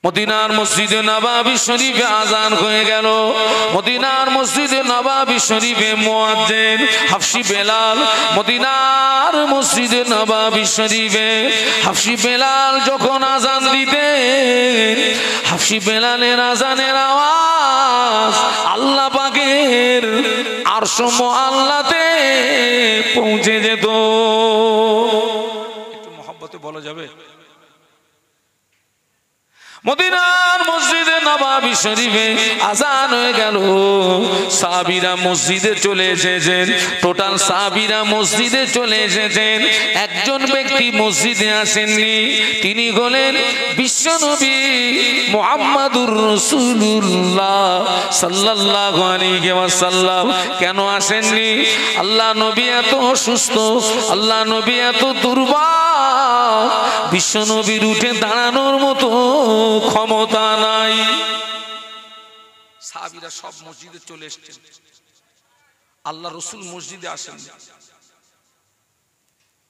মদিনার মসজিদে নববী শরীফে আজান হয়ে গেল। মদিনার মসজিদে নববী শরীফে মুয়াজ্জিন হাফসি বেলাল, মদিনার মসজিদে নববী শরীফে হাফসি বেলাল যখন আজান দিতেন, হাফসি বেলালের আজানের আওয়াজ আল্লাহ পাকের আরশ মুআল্লাতে পৌঁছে যেত। একটু মহব্বতে বলা যাবে? মদিনার মসজিদে নববী শরীফে আজান হয়ে গেল। সাহাবীরা মসজিদে চলে এসেছেন, টোটাল সাহাবীরা মসজিদে চলে এসেছেন। একজন ব্যক্তি মসজিদে আসেননি, তিনি হলেন বিশ্বনবী মুহাম্মাদুর রাসূলুল্লাহ সাল্লাল্লাহু আলাইহি ওয়াসাল্লাম। কেন আসেননি? আল্লাহ নবী এত অসুস্থ, আল্লাহ নবী এত দুর্বল, বিশ্বনবীর উঠে দাঁড়ানোর মতো ক্ষমতা নাই। সাহাবীরা সব মসজিদে চলে এসেছেন, আল্লাহ রসুল মসজিদে আসেন।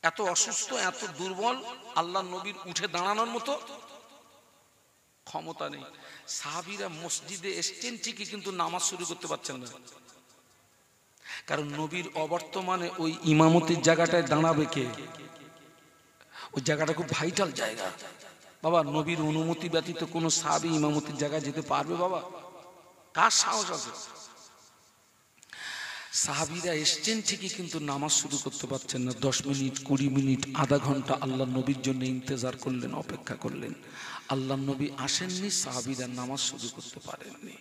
এত অসুস্থ, এত দুর্বল, আল্লাহ নবীর উঠে দাঁড়ানোর মতো ক্ষমতা নেই। সাহাবীরা মসজিদে এসেছেন ঠিকই, কিন্তু নামাজ শুরু করতে পারছেন না। কারণ নবীর অবর্তমানে ওই ইমামতির জায়গাটায় দাঁড়াবে কে? ওই জায়গাটা খুব ভাইটাল জায়গা বাবা। নবীর অনুমতি ব্যতীত কোন সাহাবী ইমামতির জায়গায় যেতে পারবে বাবা? কার সাহস আছে? সাহাবীরা এসছেন ঠিকই, কিন্তু নামাজ শুরু করতে পারছেন না। 10 মিনিট, 20 মিনিট, আধা ঘন্টা আল্লাহ নবীর জন্য ইন্তজার করলেন, অপেক্ষা করলেন। আল্লাহ নবী আসেননি, সাহাবীরা নামাজ শুরু করতে পারেননি।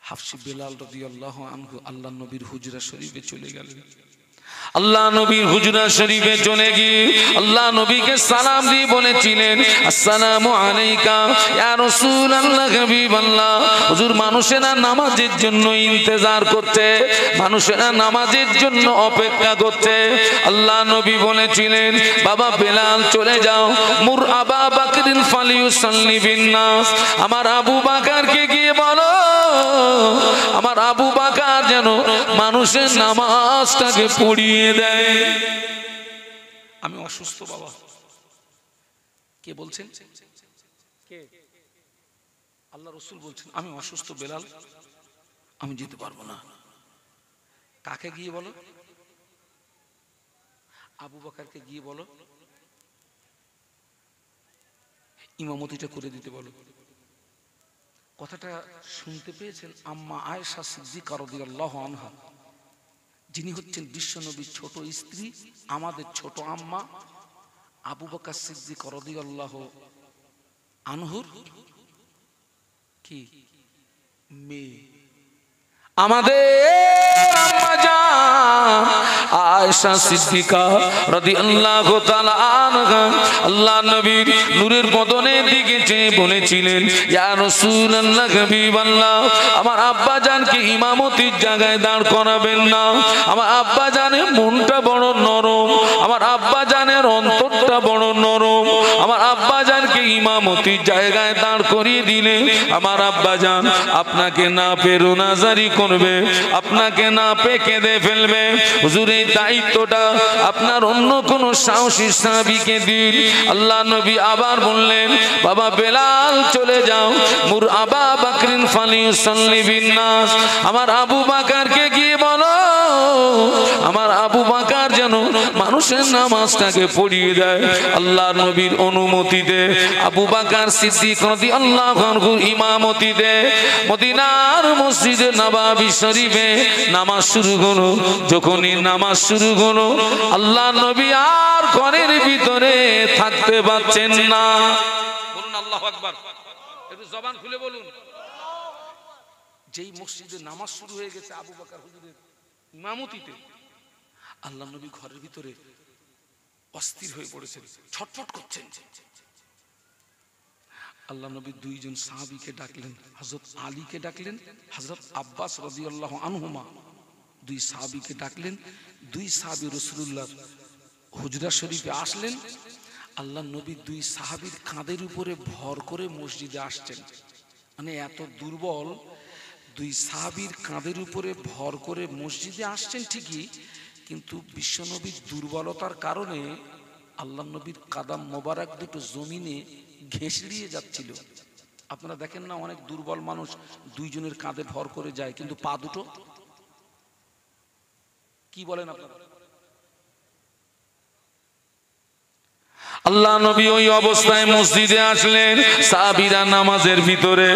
হাফসি বেলাল রাদিয়াল্লাহু আনহু আল্লাহ নবীর হুজরা শরীফে চলে গেলেন। আল্লাহ নবীর হুজরা শরীফে চলে গিয়ে আল্লাহ নবীকে সালাম দিয়ে বলেছিলেন, আসসালামু আলাইকা ইয়া রাসূলুল্লাহ হাবিবাল্লাহ। হুজুর, মানুষেরা নামাজের জন্য ইন্তজার করছে, মানুষেরা নামাজের জন্য অপেক্ষা করছে। আল্লাহ নবী বলেছিলেন, বাবা বেলাল চলে যাও, মুর আবা বাকরিন ফালিউসাল্লি বিন নাস। আমার আবু বাকারকে গিয়ে বলো, আমার আবু বাকার যেন মানুষের নামাজটাকে পড়িয়ে দেয়। আমি অসুস্থ বাবা। কে বলছেন? কে? আল্লাহ রাসূল বলছেন, আমি অসুস্থ বেলাল, আমি যেতে পারবো না। কাকে গিয়ে বলো? আবু বকরকে গিয়ে বলো ইমামতিটা করে দিতে বলো। কথাটা শুনতে পেয়েছেন আম্মা আয়েশা সিদ্দিকা রাদিয়াল্লাহু আনহা, যিনি হচ্ছেন বিশ্বনবীর ছোট স্ত্রী, আমাদের ছোট আম্মা আবু বকর সিদ্দিক রাদিয়াল্লাহু আনহুর কি মেয়ে। আমাদের আম্মা জান আয়েশা সিদ্দিকা রাদিয়াল্লাহু তাআলা আনহা আল্লাহ নবীর নূরের বদনের দিকে চেয়ে বলেছিলেন, ইয়া রাসূলুল্লাহ হাবিবাল্লাহ, আমার আব্বা জানকে ইমামতির জায়গায় দাঁড় করাবেন না। আমার আব্বা জানের মনটা বড় নরম, আমার আব্বা জানের অন্তরটা বড় নরম। আমার আব্বা জানকে ইমামতির জায়গায় দাঁড় করিয়ে দিলে আমার আব্বা জান আপনাকে না পেরোনাজারি করবে, আপনাকে না পেয়ে কেঁদে ফেলবে। হুজুর, এই দায়িত্বটা আপনার অন্য কোন সাহসী সাহাবীকে দিন। আল্লাহ নবী আবার বললেন, বাবা বেলাল চলে যাও, মুর আবা বাকরিন ফালিউসাল্লি বিন নাস। আমার আবু বাকারকে গিয়ে বলো, আমার আবু বাকার যেন মানুষের নামাজটাকে পড়িয়ে দেয়। আল্লাহ নবীর অনুমতিতে আবু বাকার সিদ্দিক রাদিয়াল্লাহু আনহুর ইমামতিতে মদিনার মসজিদে নববী শরীফে নামাজ শুরু হলো। যখনই নামাজ শুরু হলো, আল্লাহ নবী আর ঘরের ভিতরে থাকতে পারছেন না। বলুন আল্লাহু আকবার, একটু জবান খুলে বলুন। যেই মসজিদে নামাজ শুরু হয়ে গেছে আবু বকর হুজুরের ইমামতিতে, আল্লাহ নবী ঘরের ভিতরে অস্থির হয়ে পড়েছেন, ছটফট করছেন। আল্লাহ নবী দুইজন সাহাবীকে ডাকলেন, হযরত আলীকে ডাকলেন, হযরত আব্বাস রাদিয়াল্লাহু আনহুমা, দুই সাহাবীকে ডাকলেন। দুই সাহাবী রাসূলুল্লাহ হুজরা শরীফে আসলেন। আল্লাহ নবী দুই সাহাবীর কাঁধের উপরে ভর করে মসজিদে আসছেন। মানে এত দুর্বল, দুই সাহাবীর কাঁধের উপরে ভর করে মসজিদে আসছেন ঠিকই, কিন্তু বিশ্বনবীর দুর্বলতার কারণে আল্লাহ নবীর কাদাম মোবারক দুটো জমিনে ঘেঁষড়িয়ে যাচ্ছিল। আপনারা দেখেন না, অনেক দুর্বল মানুষ দুইজনের কাঁধে ভর করে যায়, কিন্তু পা দুটো কি বলেন আপনারা? আল্লাহ নবী ওই অবস্থায় মসজিদে আসলেন, সাহাবীরা নামাজের ভিতরে।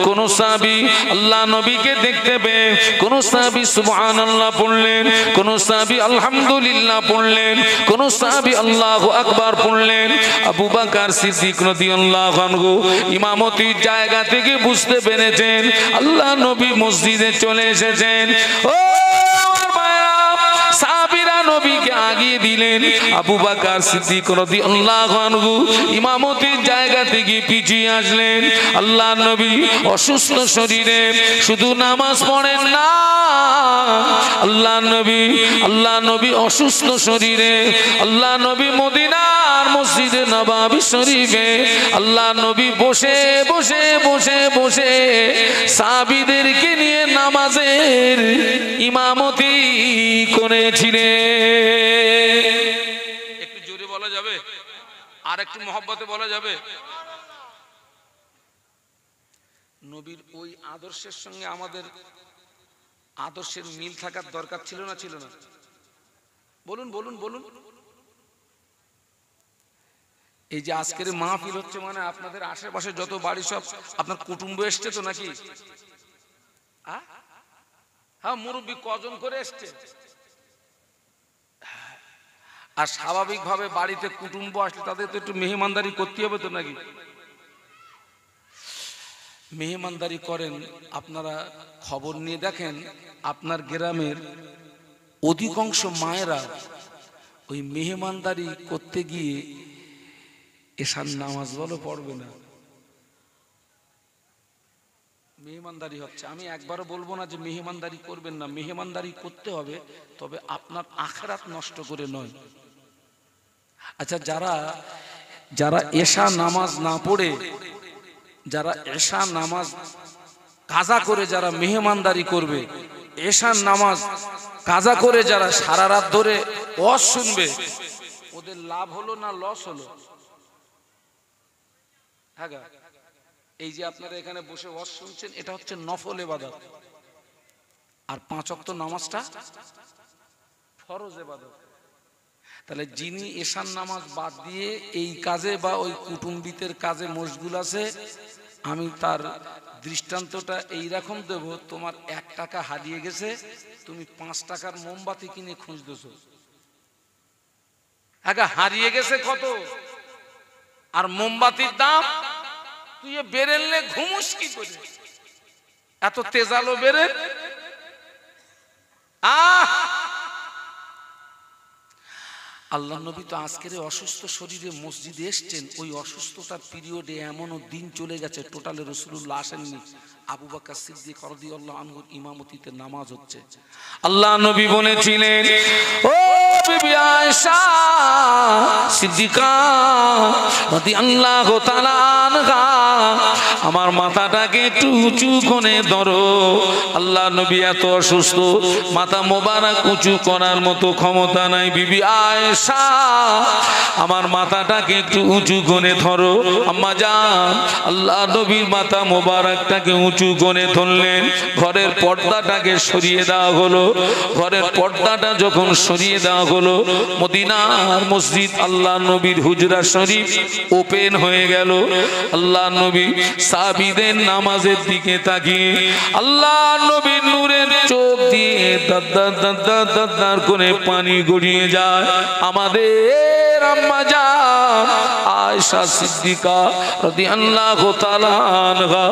কোন সাহাবী আল্লাহ নবীকে দেখতে পেয়ে কোন সাহাবী সুবহানাল্লাহ পড়লেন, কোন সাহাবী আলহামদুলিল্লাহ পড়লেন, কোন সাহাবী আল্লাহু আকবার পড়লেন। আবু বকর সিদ্দিক রাদিয়াল্লাহু আনহু ইমামতির জায়গা থেকে বুঝতে পেরেছেন আল্লাহ নবী মসজিদে চলে এসেছেন। ও সাহাবীরা নবীকে আগিয়ে দিলেন। আবু বকর সিদ্দিক রাদিয়াল্লাহু আনহু ইমামতির জায়গা থেকে পিছিয়ে আসলেন। আল্লাহ নবী অসুস্থ শরীরে শুধু নামাজ পড়েন না, আল্লাহ নবী অসুস্থ শরীরে আল্লাহ নবী মদিনার মসজিদে নববী শরীফে আল্লাহ নবী বসে বসে বসে বসে সাহাবীদেরকে নিয়ে নামাজের ইমামতি করেছিলেন। একটু জোরে বলা যাবে? আর একটু মহব্বতে বলা যাবে? নবীর ওই আদর্শের সঙ্গে আমাদের আদর্শের মিল থাকার দরকার ছিল না, ছিল না? বলুন বলুন বলুন। এই যে আজকের মাহফিল হচ্ছে, মানে আপনাদের আশেপাশে যত বাড়ি সব আপনার কুটুম্ব এসছে তো নাকি? হ্যাঁ, মুরব্বী কজন করে এসছে? আর স্বাভাবিকভাবে বাড়িতে কুটুম্ব আসলে তাদের তো একটু মেহমানদারি করতে হবে তো নাকি? মেহমানদারি করেন। আপনারা খবর নিয়ে দেখেন, আপনার গ্রামের অধিকাংশ মায়েরা ওই মেহমানদারি করতে গিয়ে এশার নামাজ বলো পড়বে না। মেহমানদারি হচ্ছে। আমি একবারও বলবো না যে মেহমানদারি করবেন না, মেহমানদারি করতে হবে, তবে আপনার আখিরাত নষ্ট করে নয়। আচ্ছা, যারা এশা নামাজ না পড়ে, যারা এশা নামাজ কাজা করে যারা মেহমানদারি করবে, এশার নামাজ কাজা করে যারা সারা রাত ধরে ওয়াজ শুনবে, ওদের লাভ হলো না লস হলো? হ্যাঁ, এই যে আপনারা এখানে বসে ওয়াজ শুনছেন, এটা হচ্ছে নফল ইবাদত। আর 5 ওয়াক্ত নামাজটা ফরজ ইবাদত। তাহলে যিনি এশার নামাজ বাদ দিয়ে এই কাজে বা ওই কুটুম্বিতের কাজে মশগুল আছে, আমি তার দৃষ্টান্তটা এইরকম দেব, তোমার 1 টাকা হারিয়ে গেছে, তুমি 5 টাকার মোমবাতি কিনে খুঁজতেছো। আগে হারিয়ে গেছে কত, আর মোমবাতির দাম তুই বেরেললে ঘুমুস কি করে? এত তেজালো বেরেল। আল্লাহ নবী তো আজকের অসুস্থ শরীরে মসজিদে এসছেন। ওই অসুস্থতার পিরিয়ডে এমনও দিন চলে গেছে টোটালে রাসূলুল্লাহ আসেননি। আবু বকর সিদ্দিক রাদিয়াল্লাহু আনহুর ইমামতিতে নামাজ হচ্ছে। আল্লাহ নবী বলেছিলেন, ও বিবি আয়েশা সিদ্দিকা রাদিয়াল্লাহু তাআলা আনহা, আমার মাথাটাকে একটু উঁচু করে ধরো। আল্লাহ নবী এত অসুস্থ, মাথা মোবারক উঁচু করার মতো ক্ষমতা নাই। বিবি আয়েশা, আমার মাথাটাকে একটু উঁচু করে ধরো। আম্মা জান, আল্লাহ নবীর মাথা মোবারকটাকে উঁচু করে ধরলেন। ঘরের পর্দাটাকে সরিয়ে দেওয়া হলো। ঘরের পর্দাটা যখন সরিয়ে দেওয়া হলো, মদিনার মসজিদ আল্লাহ নবীর হুজরা শরীফ ওপেন হয়ে গেল। আল্লাহ নবী সাহাবীদের নামাজের দিকে তাকিয়ে আল্লাহ নবীর নূরের চোখ দিয়ে দাদ্দার দাদ্দার দাদ্দার করে পানি গড়িয়ে যায়। আমাদের আম্মা জান আয়েশা সিদ্দিকা রাদিয়াল্লাহু তাআলা আনহা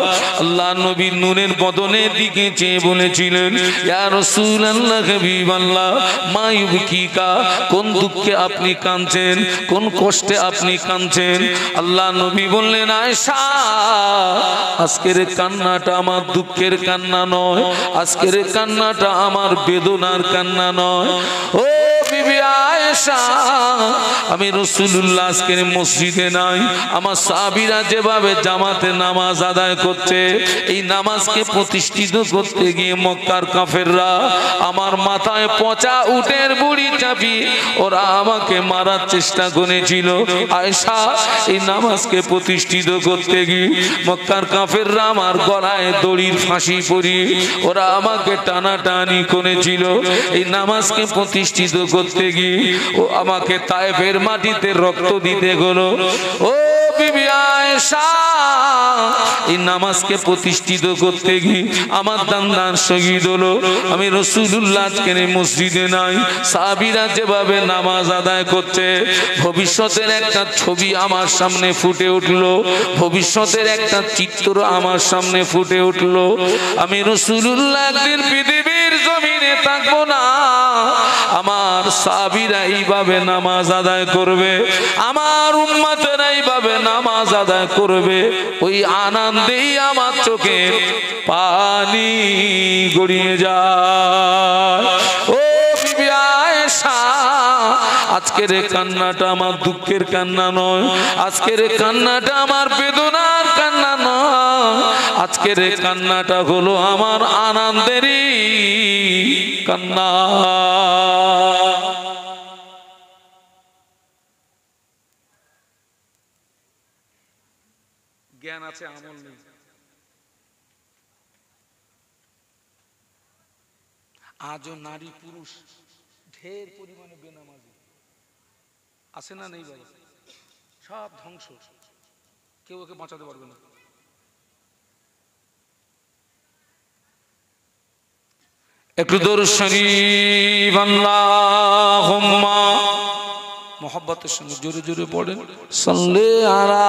আল্লাহ নবীর নূরের বদনের দিকে চেয়ে বলেছিলেন, ইয়া রাসূলুল্লাহ, হাবিবাল্লাহ, মা ইউবকিকা, কোন দুঃখে আপনি কাঁদছেন, কোন কষ্টে আপনি কাঁদছেন? আল্লাহ নবী বললেন, আয়েশা, আজকের কান্নাটা আমার দুঃখের কান্না নয়, আজকের কান্নাটা আমার বেদনার কান্না নয়। ও বিবি আয়েশা, আয়েশা আমি রাসূলুল্লাহ আজকের মসজিদে নাই, আমার সাহাবীরা যেভাবে জামাতে নামাজ আদায় করছে, এই নামাজকে প্রতিষ্ঠিত করতে গিয়ে মক্কার কাফেররা আমার মাথায় পচা উটের বুড়ি চাপিয়ে ওরা আমাকে মারার চেষ্টা করেছিল। আয়েশা এই নামাজকে প্রতিষ্ঠিত করতে গিয়ে মক্কার কাফেররা আমার গলায় দড়ির ফাঁসি পরিয়ে ওরা আমাকে টানাটানি করেছিল। এই নামাজকে প্রতিষ্ঠিত করতে গিয়ে ও আমাকে তায়েফের মাটিতে রক্ত দিতে হলো। ও বিবি আয়েশা এই নামাজকে প্রতিষ্ঠিত করতে গিয়ে আমার দান্দান শহীদ হলো। আমি রাসূলুল্লাহ আজকের মসজিদে নাই, সাহাবীরা যেভাবে নামাজ আদায় করছে, ভবিষ্যতের একটা ছবি আমার সামনে ফুটে উঠলো, ভবিষ্যতের একটা চিত্র আমার সামনে ফুটে উঠলো। আমি রাসূলুল্লাহ একদিন পৃথিবীর জমিনে থাকবো না, আমার সাহাবীরা এইভাবে নামাজ আদায় করবে, আমার উম্মতেরা এইভাবে নামাজ আদায় করবে। ওই আনন্দেই আমার চোখের পানি গড়িয়ে যায়। ও বিবি আয়েশা আজকের এই কান্নাটা আমার দুঃখের কান্না নয়, আজকের এই কান্নাটা আমার বেদনার কান্না নয়, আজকের এই কান্নাটা হলো আমার আনন্দেরই কান্না। জ্ঞান আছে, আমল নেই। আজও নারী পুরুষ ঢের পরিমাণে বেনামাজি আছে না নেই বাবা? সব ধ্বংস, কেউ ওকে বাঁচাতে পারবে না। একটু দরুদ শরীফ আল্লাহুম্মা মোহাব্বতের সঙ্গে জোরে জোরে পড়েন, সাল্লি আলা।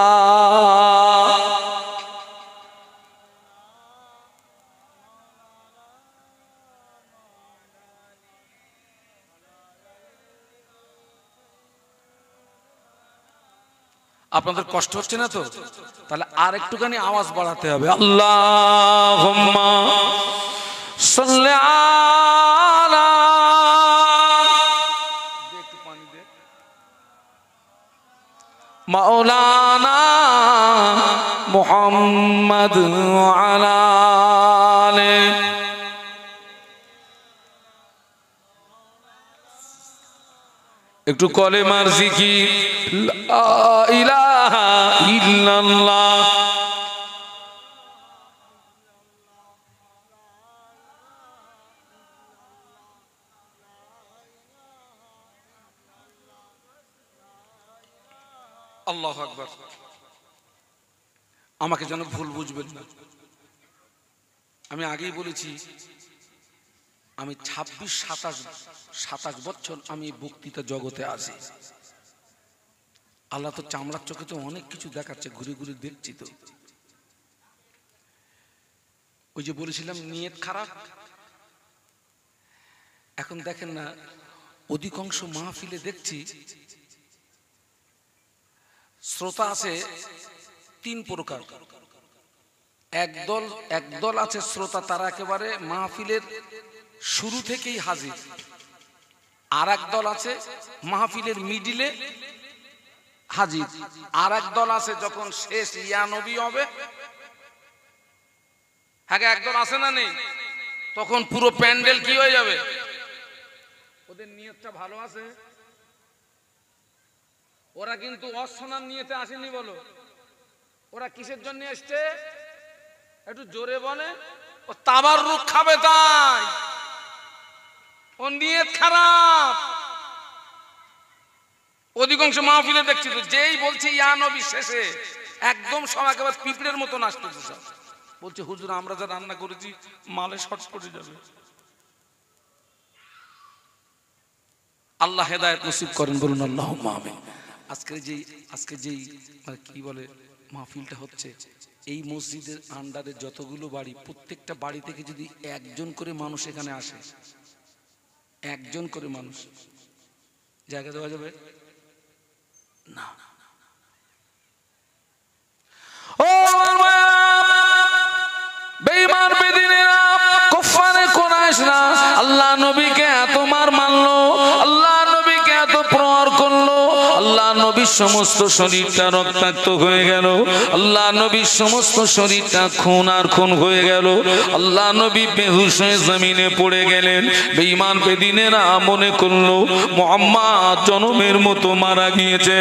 আপনাদের কষ্ট হচ্ছে না তো? তাহলে আর একটুখানি আওয়াজ বাড়াতে হবে। আল্লাহুম্মা সাল্লি আলা। একটু পানি দে। মাওলানা মুহাম্মদ আলা আলিহি। একটু কলেমার জিকির, লা ইলাহা ইল্লাল্লাহ। আল্লাহু আকবার। আমাকে যেন ভুল বুঝবেন না, আমি আগেই বলেছি আমি 26-27 বছর আমি বক্তৃতা জগতে আছি। আল্লাহ তো চামড়ার চোখে তো অনেক কিছু দেখাচ্ছে, ঘুরে ঘুরে দেখছি। তো ওই যে বলেছিলাম নিয়ত খারাপ, এখন দেখেন না অধিকাংশ মাহফিলে দেখছি শ্রোতা আছে 3 প্রকার। একদল আছে শ্রোতা, তারা একেবারে মাহফিলের শুরু থেকেই হাজির। আর এক দল আছে মাহফিলের মিডিলে হাজির। আর এক দল আছে যখন শেষ ইয়া নবী হবে, হ্যাঁ একদল আছে না নেই, তখন পুরো প্যান্ডেল কি হয়ে যাবে। ওদের নিয়তটা ভালো আছে, ওরা কিন্তু অশোনার নিয়তে আসেনি। বলো ওরা কিসের জন্য এসছে? একটু জোরে বলে। ও তাবাররুক খাবে, তাই ও নিয়ত খারাপ। অধিকাংশ মাহফিলে দেখছি তো যেই বলছে ইয়া নবী শেষে একদম সব একেবারে পিঁপড়ের মতো নাচতেছে। সব বলছে হুজুর আমরা যা রান্না করেছি মালে শর্ট পড়ে যাবে। আল্লাহ হেদায়েত নসিব করেন, বলুন আল্লাহুম্মা আমিন। আজকে যেই মানে কি বলে মাহফিলটা হচ্ছে, এই মসজিদের আন্ডারে যতগুলো বাড়ি, প্রত্যেকটা বাড়ি থেকে যদি একজন করে মানুষ এখানে আসে, একজন করে মানুষ, জায়গা দেওয়া যাবে না। ও বেঈমান বেদিনেরা, কুফারে কুরাইশরা আল্লাহ নবীকে এত মার মারলো, আল্লাহ নবীকে এত নবীর সমস্ত শরীরটা রক্তাক্ত হয়ে গেল, আল্লাহ নবীর সমস্ত শরীরটা খুন আর খুন হয়ে গেল, আল্লাহ নবী বেহুশ হয়ে জমিনে পড়ে গেলেন। বেঈমান বেদিনেরা মনে করলো মুহাম্মদ জনমের মতো মারা গিয়েছে,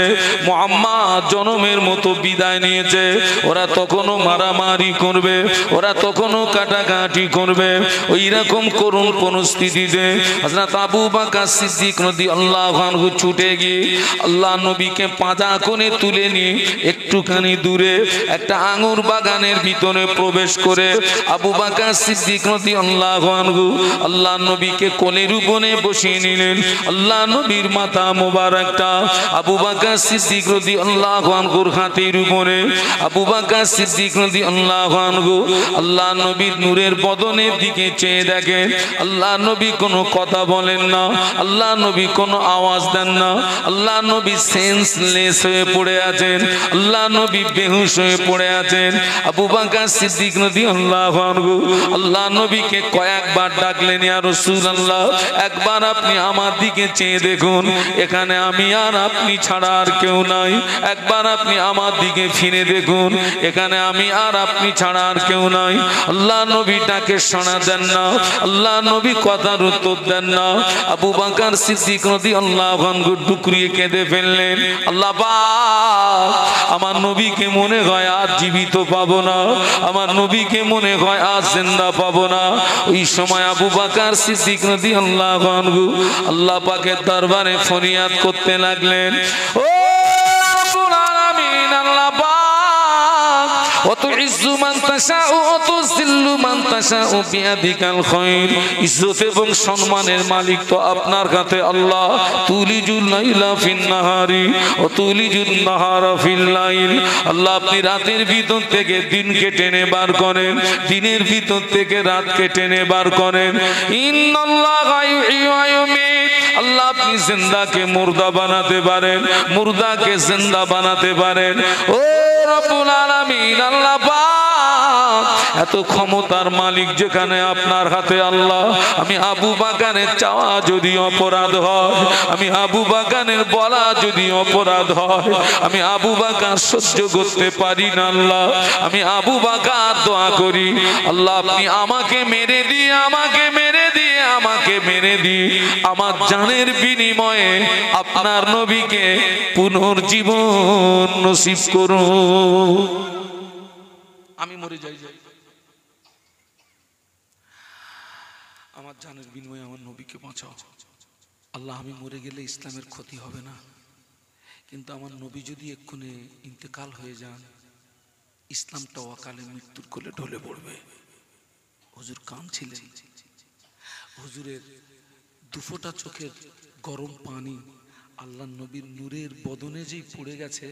মুহাম্মদ জনমের মতো বিদায় নিয়েছে। ওরা তখনও মারামারি করবে, ওরা তখনও কাটাকাটি করবে। ওই রকম করুণ পরিস্থিতিতে হযরত আবু বকর সিদ্দিক রাদিয়াল্লাহু আনহু ছুটে গিয়ে আল্লাহ নবীকে পাঁজা করে তুলে নিয়ে একটুখানি দূরে একটা আঙুর বাগানের ভিতরে প্রবেশ করে আবু বকর সিদ্দিক রাদিয়াল্লাহু আনহু আল্লাহ নবীকে কোলের উপরে বসিয়ে নিলেন। আল্লাহ নবীর মাথা মোবারকটা আবু বকর সিদ্দিক রাদিয়াল্লাহু আনহুর হাতের উপরে, আবু বকর সিদ্দিক রাদিয়াল্লাহু আনহু আল্লাহ নবীর নূরের বদনের দিকে চেয়ে দেখেন। আল্লাহ নবী কোনো কথা বলেন না, আল্লাহ নবী কোনো আওয়াজ দেন না, আল্লাহ নবী সেন্সলেস হয়ে পড়ে আছেন, আল্লাহ নবী বেহুশ হয়ে পড়ে আছেন। আবু বকর সিদ্দিক রাদিয়াল্লাহু আনহু আল্লাহ নবীকে কয়েকবার ডাকলেন, ইয়া রাসূলুল্লাহ একবার আপনি আমার দিকে চেয়ে দেখুন, এখানে আমি আর আপনি ছাড়া আর কেউ নাই। একবার আপনি আমার দিকে ফিরে দেখুন, এখানে আমি আর আপনি ছাড়া আর কেউ নাই। আল্লাহ নবী ডাকে শোনা দেন না, আল্লাহ নবী কথার উত্তর দেন না। আবু বকর সিদ্দিক রাদিয়াল্লাহু আনহু টুকরিয়ে কেঁদে ফেললেন, আল্লাহ পাক আমার নবীকে মনে হয় আজ জীবিত পাবো না, আমার নবীকে মনে হয় আজ জিন্দা পাবো না। ওই সময় আবু বকর সিদ্দিক রাদিয়াল্লাহু আনহু আল্লাহ পাকের দরবারে ফরিয়াদ করতে লাগলেন, ও রব্বুল আলামিন আল্লাহ পাক وتعز من تشاء وتذل من تشاء بيدك الخير। ইজ্জত এবং সম্মানের মালিক তো আপনার কাছে আল্লাহ। তুলিজুল লাইলা ফিন নাহারি ওয়া তুলিজুন নাহারা ফিল লাইল। আল্লাহ আপনি রাতের ভিতর থেকে দিনকে টেনে বার করেন, দিনের ভিতর থেকে রাতকে টেনে বার করেন। ইন্নাল্লাহা ইউহয়ী ওয়া ইউমীত। আল্লাহ আপনি জিন্দাকে মুর্দা বানাতে পারেন, মুর্দাকে জিন্দা বানাতে পারেন। ও রব্বুল আলামিন আল্লাহ পাক এত ক্ষমতার মালিক যেখানে আপনার হাতে আল্লাহ, আমি আবু বকরের চাওয়া যদি অপরাধ হয়, আমি আবু বকরের বলা যদি অপরাধ হয়, আমি আবু বকর সহ্য করতে পারি না আল্লাহ। আমি আবু বকর দোয়া করি আল্লাহ আপনি আমাকে মেরে দিয়ে, আমাকে মেরে দিয়ে, আমাকে মেরে দিয়ে আমার জানের বিনিময়ে আপনার নবীকে পুনর্জীবন নসিব করুন। আমি মরে যাই, আমার জানের বিনিময়ে আমার নবীকে বাঁচাও আল্লাহ। আমি মরে গেলে ইসলামের ক্ষতি হবে না, কিন্তু আমার নবী যদি এক্ষুনি ইন্তেকাল হয়ে যান, ইসলামটা অকালে মৃত্যুর কোলে ঢলে পড়বে। হুজুর কাঁদছিলেন, হুজুরের দুফোঁটা চোখের গরম পানি আল্লাহ নবীর নূরের বদনে যেই পড়ে গেছে,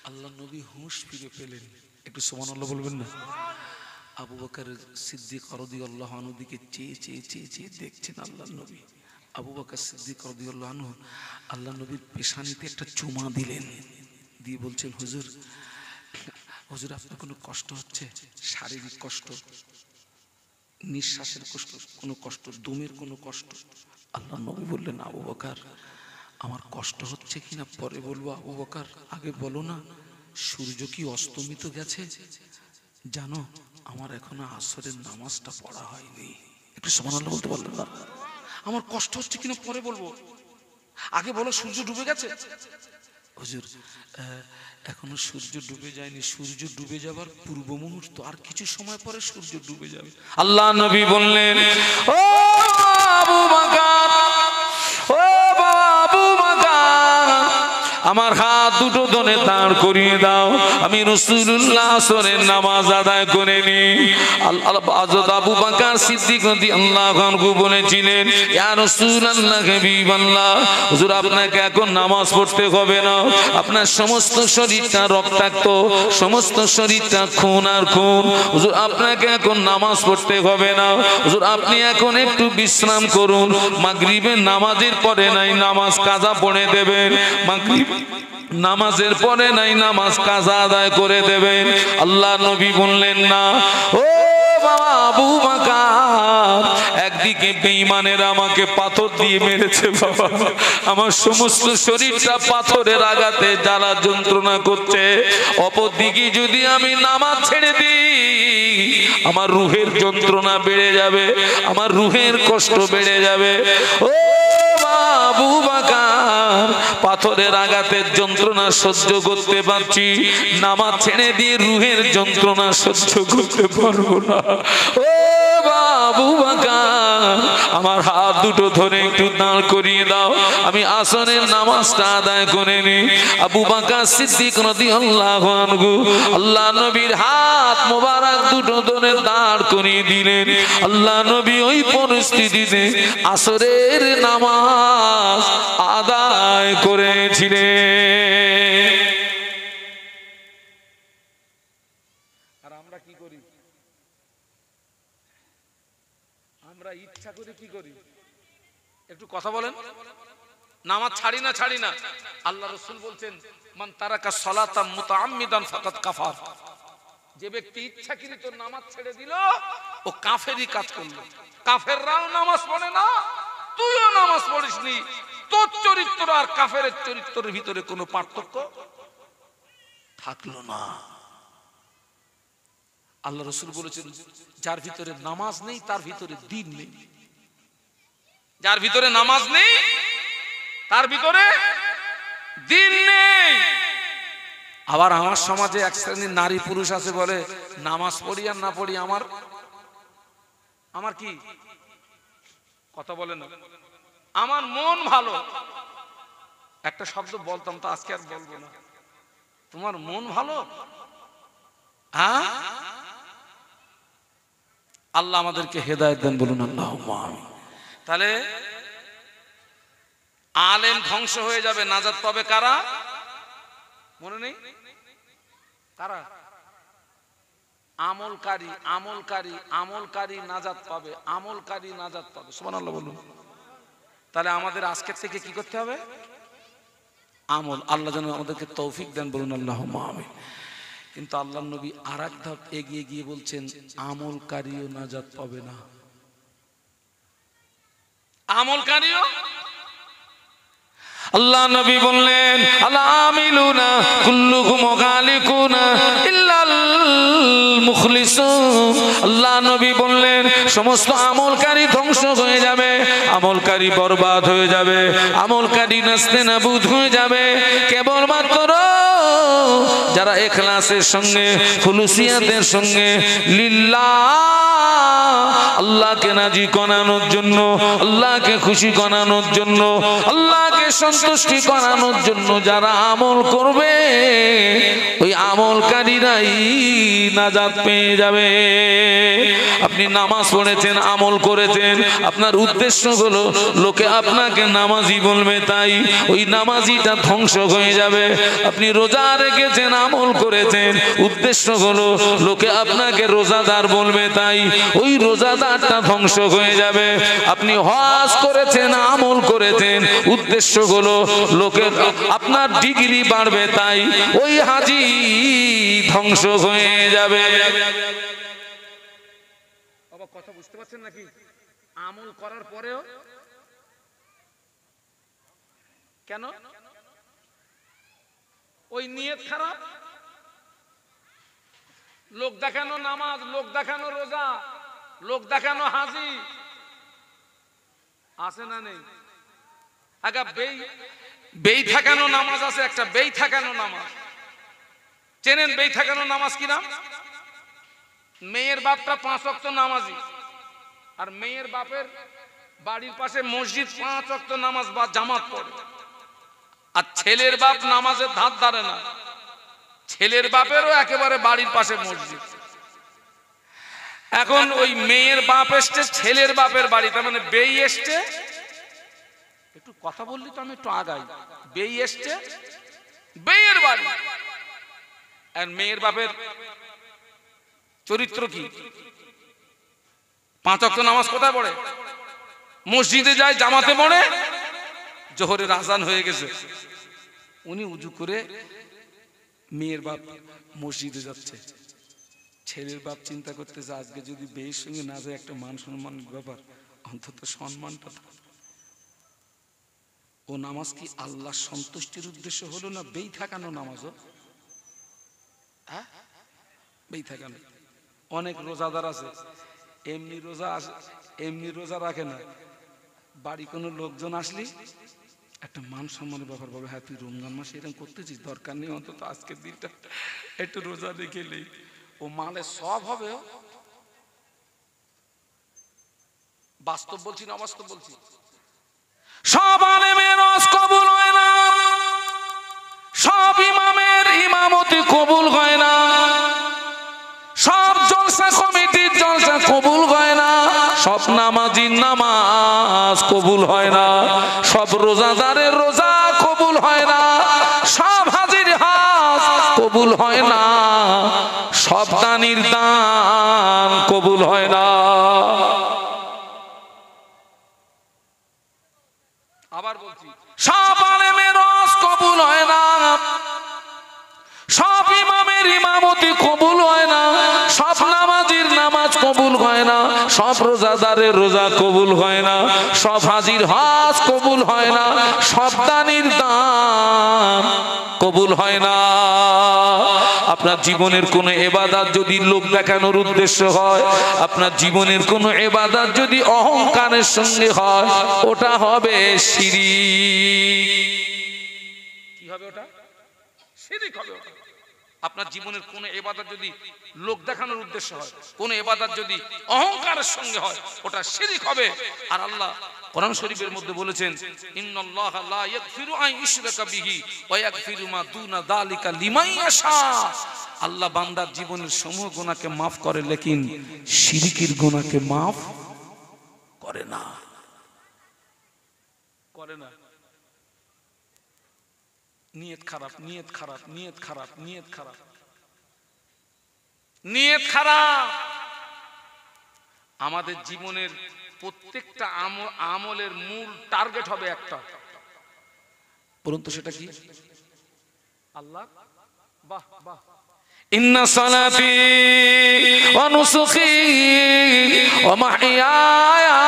আল্লাহ নবী হুঁশ ফিরে পেলেন। একটু সুবহানাল্লাহ বলবেন না? আবু বকর সিদ্দিক রাদিয়াল্লাহু আনহু দিকে চেয়ে চেয়ে চেয়ে চেয়ে দেখছেন আল্লাহ নবী। আবু বকর সিদ্দিক রাদিয়াল্লাহু আনহু আল্লাহ নবীর পেশানিতে একটা চুমা দিলেন, দিয়ে বলছেন, হুজুর হুজুর আপনার কোনো কষ্ট হচ্ছে? শারীরিক কষ্ট, নিঃশ্বাসের কষ্ট, কোনো কষ্ট, দমের কোনো কষ্ট? আল্লাহ নবী বললেন, আবু বকর আমার কষ্ট হচ্ছে কিনা পরে বলবো, আবু বকর আগে বলো না সূর্য কি অস্তমিত গেছে? জানো আমার এখনো আসরের নামাজটা পড়া হয়নি। একটু সুবহানাল্লাহ বলতে পারলেন না? আমার কষ্ট হচ্ছে কিনা পরে বলবো, আগে বলো সূর্য ডুবে গেছে। হুজুর এখনো সূর্য ডুবে যায়নি, সূর্য ডুবে যাবার পূর্ব মুহূর্ত, আর কিছু সময় পরে সূর্য ডুবে যাবে। আল্লাহ নবী বললেন, ও আবু বকর, ও আবু বকর আমার হাত দুটো ধরে দাঁড় করিয়ে দাও, আমি রাসূলুল্লাহ আসরের নামাজ আদায় করে নি। হযরত আবু বকর সিদ্দিক রাদিয়াল্লাহু আনহু বলেছিলেন, ইয়া রাসূলুল্লাহ হাবিবাল্লাহ, হুজুর আপনাকে এখন নামাজ পড়তে হবে না, আপনার সমস্ত শরীরটা রক্তাক্ত, সমস্ত শরীরটা খুন আর খুন, হুজুর আপনাকে এখন নামাজ পড়তে হবে না, হুজুর আপনি এখন একটু বিশ্রাম করুন, মাগরিবের নামাজের পরে নাই নামাজ কাজা পড়ে দেবেন, মাগরিব নামাজের পরে নাই নামাজ কাজা আদায় করে দেবেন। আল্লাহ নবী বললেন, না ও বাবা আবু বকর, একদিকে বেঈমানের আমাকে পাথর দিয়ে মেরেছে বাবা, আমার সমস্ত শরীরটা পাথরের আঘাতে জ্বালা যন্ত্রণা করছে। অপরদিকে যদি আমি নামাজ ছেড়ে দিই আমার রুহের যন্ত্রণা বেড়ে যাবে, আমার রুহের কষ্ট বেড়ে যাবে। ও আবু বকর, পাথরের আঘাতের যন্ত্রণা সহ্য করতে পারছি, নামাজ ছেড়ে দিয়ে রুহের যন্ত্রণা সহ্য করতে পারবো না। ও আবু বকর, আমার হাত দুটো ধরে একটু দাঁড় করিয়ে দাও, আমি আসরের নামাজটা আদায় করে নিই। আবু বকর সিদ্দিক রাদিয়াল্লাহু আনহু আল্লাহ নবীর হাত মোবারক দুটো ধরে দাঁড় করিয়ে দিলেন। আল্লাহ নবী ওই পরিস্থিতিতে আসরের নামাজ আদায় করেছিলেন। আর আমরা কি করি? আমরা ইচ্ছা করে কি করি? একটু কথা বলেন। নামাজ ছাড়ি না, ছাড়ি না। আল্লাহ রাসূল বলছেন, মান তারাকা সালাতাম মুতাআম্মিদান ফাকাদ কাফার। যে ব্যক্তি ইচ্ছাকৃত নামাজ ছেড়ে দিল ও কাফেরই কাজ করলো। কাফেররাও নামাজ পড়ে না, তুইও নামাজ পড়িসনি, তোর চরিত্র আর কাফেরের চরিত্রের ভিতরে কোনো পার্থক্য থাকলো না। আল্লাহ রাসূল বলেছেন, যার ভিতরে নামাজ নেই তার ভিতরে দ্বীন নেই। যার ভিতরে নামাজ নেই তার ভিতরে দ্বীন নেই। আবার আমার সমাজে এক শ্রেণীর নারী পুরুষ আছে, বলে নামাজ পড়ি আর না পড়ি আমার কি কথা বলে না, আমার মন ভালো। একটা শব্দ বলতাম তো আজকে আর বলবো না। তোমার মন ভালো? হ্যাঁ, আল্লাহ আমাদেরকে হেদায়েত দেন, বলুন আল্লাহুম্মা আমিন। তাহলে আলেম ধ্বংস হয়ে যাবে, নাজাত পাবে কারা? মনে নেই কারা? আমলকারী, আমলকারী, আমলকারী নাজাত পাবে, আমলকারী নাজাত পাবে। সুবহানাল্লাহ বলুন। তাহলে আমাদের আজকের থেকে কি করতে হবে? আমল। আল্লাহ যেন আমাদেরকে তৌফিক দেন, বলুন আল্লাহুম্মা আমিন। কিন্তু আল্লাহর নবী আরেক ধাপ এগিয়ে গিয়ে বলছেন, আমলকারীও নাজাত পাবে না। আমলকারীও? আল্লাহ নবী বললেন, আল আমিলুনা কুল্লুহুম গালিকুনা ইল্লাল মুখলিসুন। আল্লাহ নবী বললেন, সমস্ত আমলকারী ধ্বংস হয়ে যাবে, আমলকারী বরবাদ হয়ে যাবে, আমলকারী নাস্তেনাবুদ হয়ে যাবে। কেবলমাত্র যারা ইখলাসের সঙ্গে, খুলুসিয়াতের সঙ্গে, লিল্লাহ, আল্লাহকে রাজি করানোর জন্য, আল্লাহকে খুশি করানোর জন্য, আল্লাহকে সন্তুষ্টি করানোর জন্য যারা আমল করবে, ওই আমলকারীরাই নাজাত পেয়ে যাবে। আপনি নামাজ পড়েছেন, আমল করেছেন, আপনার উদ্দেশ্য হলো লোকে আপনাকে নামাজি বলবে, তাই ওই নামাজিটা ধ্বংস হয়ে যাবে। আপনি রোজা রেখেছেন, আমল করেছেন, উদ্দেশ্য হলো লোকে আপনাকে রোজাদার বলবে, তাই ওই রোজাদারটা ধ্বংস হয়ে যাবে। আপনি হজ করেছেন, আমল করেছেন, উদ্দেশ্য হলো লোকের আপনার ডিগ্রি বাড়বে, তাই ওই হাজি ধ্বংস হয়ে যাবে। বাবা কথা বুঝতে পারছেন নাকি? আমল করার পরেও কেন? ওই নিয়ত খারাপ, লোক দেখানো নামাজ, লোক দেখানো রোজা, লোক দেখানো হাজি আছে না নেই? আগে বেই থাকানো নামাজ আছে, একটা বেই থাকানো নামাজ চেনেন? বেই থাকানো নামাজ কি নাম? মেয়ের বাপটা 5 ওয়াক্ত নামাজি, আর মেয়ের বাপের বাড়ির পাশে মসজিদ, 5 ওয়াক্ত নামাজ বা জামাত পড়ে, আর ছেলের বাপ নামাজের ধার ধারে না, ছেলের বাপেরও একেবারে বাড়ির পাশে মসজিদ। এখন ওই মেয়ের বাপ এসছে ছেলের বাপের বাড়ি, তার মানে বেই এসছে, একটু কথা বললি তো আমি একটু আগাই, বেই এসছে বেয়ের বাড়ি, আর মেয়ের বাপের চরিত্র কি? 5 ওয়াক্ত নামাজ কোথায় পড়ে? মসজিদে যায়, জামাতে পড়ে। জোহরের আজান হয়ে গেছে, উনি উজু করে মেয়ের বাপ মসজিদে যাচ্ছে, ছেলের বাপ চিন্তা করতেছে আজকে যদি বেয়ের সঙ্গে না যায় একটা মান সম্মানের ব্যাপার, অন্তত সম্মানটা থাকবে। ও নামাজ কি আল্লাহ সন্তুষ্টির উদ্দেশ্য হলো না বেই থাকানো নামাজও? হ্যাঁ, বেই থাকানো। অনেক রোজাদার আছে এমনি রোজা রাখে না, বাড়ি কোনো লোকজন আসলি একটা মান সম্মানের ব্যাপার বলবে, হ্যাঁ তুই রমজান মাসে এরকম করতেছিস, দরকার নেই অন্তত আজকের দিনটা একটু রোজা রেখে নেই। ও মালে সব হবে। বাস্তব বলছি না অবাস্তব বলছি? সব আলেমের ওয়াজ কবুল হয় না, সব ইমামের ইমামতি কবুল হয় না, সব জলসা কমিটির জলসা কবুল হয় না, সব নামাজির নামাজ কবুল হয় না, সব রোজাদারের রোজা কবুল হয় না, সব হাজির হাজ কবুল হয় না, সব দানির দান কবুল হয় না। আবার বলছি, সব আলেমের ওয়াজ কবুল হয় না, সব ইমামের ইমামতি কবুল হয় না, সব নামাজির নামাজ কবুল হয় না, সব রোজাদারের রোজা কবুল হয় না, সব হাজির হজ কবুল হয় না, সব দানির দান কবুল হয় না। আপনার জীবনের কোন ইবাদত যদি লোক দেখানোর উদ্দেশ্য হয়, আপনার জীবনের কোন ইবাদত যদি অহংকারের সঙ্গে হয়, ওটা হবে শিরক। কি হবে ওটা? শিরক হবে ওটা। আপনার জীবনের কোন ইবাদত যদি লোক দেখানোর উদ্দেশ্য হয়, কোন ইবাদত যদি অহংকারের সঙ্গে হয়, ওটা শিরক হবে। আর আল্লাহ কোরআন শরীফের মধ্যে বলেছেন, ইন্নাল্লাহা লা ইয়াগফিরু আন ইউশরাকা বিহি ওয়া ইয়াগফিরু মা দুনা যালিকা লিমান ইয়াশা। আল্লাহ বান্দার জীবনের সমূহ গুনাহকে maaf করে, লেকিন শিরকের গুনাহকে maaf করে না, করে না। নিয়ত খারাপ, নিয়ত খারাপ, নিয়ত খারাপ, নিয়ত খারাপ, নিয়ত খারাপ। আমাদের জীবনের প্রত্যেকটা আমলের মূল টার্গেট হবে একটা, পরন্তু সেটা কি? আল্লাহ। বাহ বাহ। ইন্না সালাতি ওয়া নুসুকি ওয়া মাহইয়ায়া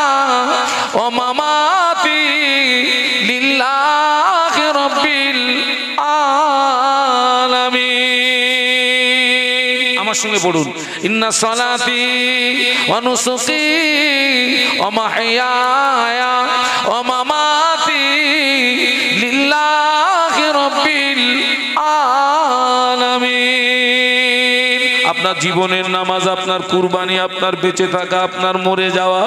ওয়া মামাতি লিল্লাহি রাব্বিল আলামিন। আমার সঙ্গে পড়ুন, ইন্না সালাতি ওয়া নুসুকি ওয়া মাহইয়ায়া ওয়া মামাতি লিল্লাহি রাব্বিল আলামিন। আপনার জীবনের নামাজ, আপনার কুরবানি, আপনার বেঁচে থাকা, আপনার মরে যাওয়া,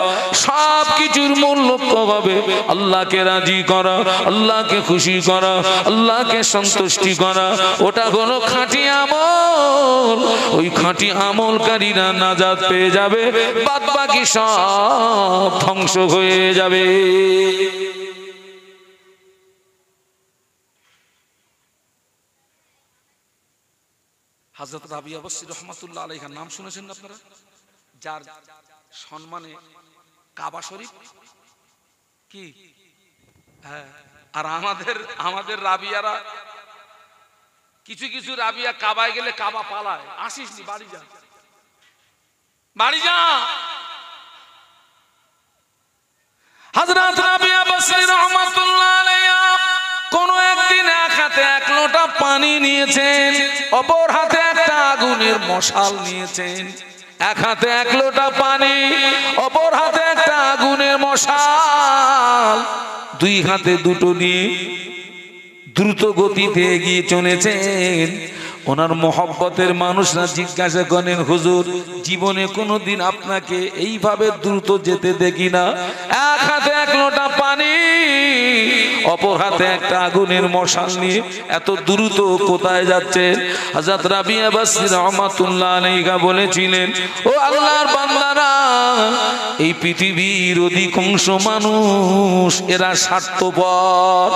সব কিছুর মূল লক্ষ্য হবে আল্লাহকে রাজি করা, আল্লাহকে খুশি করা, আল্লাহকে সন্তুষ্টি করা। ওটা হলো খাঁটি আমল। ওই খাঁটি আমলকারীরা নাজাত পেয়ে যাবে, বাদ বাকি সব ধ্বংস হয়ে যাবে। হযরত রাবিয়া বসরি রহমাতুল্লাহ আলাইহার নাম শুনেছেন না আপনারা? যার সম্মানে কাবা শরীফ কি, হ্যাঁ। আর আমাদের রাবিয়ারা, কিছু কিছু রাবিয়া কাবায় গেলে কাবা পালায়, আসিস নি, বাড়ি যা, বাড়ি যা। হযরত রাবিয়া বসরি রহমাতুল্লাহ আলাইহা কোন একদিন এক হাতে এক লোটা পানি নিয়েছেন, অপর হাতে একটা আগুনের মশাল নিয়েছেন। এক হাতে এক লোটা পানি, অপর হাতে একটা আগুনের মশাল, দুই হাতে দুটো নিয়ে দ্রুত গতিতে এগিয়ে চলেছেন। ওনার মহব্বতের মানুষরা জিজ্ঞাসা করেন, হুজুর জীবনে কোনোদিন আপনাকে এইভাবে দ্রুত যেতে দেখি না। এক হাতে এক লোটা পানি, অপর হাতে একটা আগুনের মশাল নিয়ে এত দ্রুত কোথায় যাচ্ছেন? হযরত রাবিয়া বসরি রহমাতুল্লাহ আলাইহা বলেছিলেন, ও আল্লাহর বান্দারা, এই পৃথিবীর অধিকাংশ মানুষ এরা স্বার্থপর।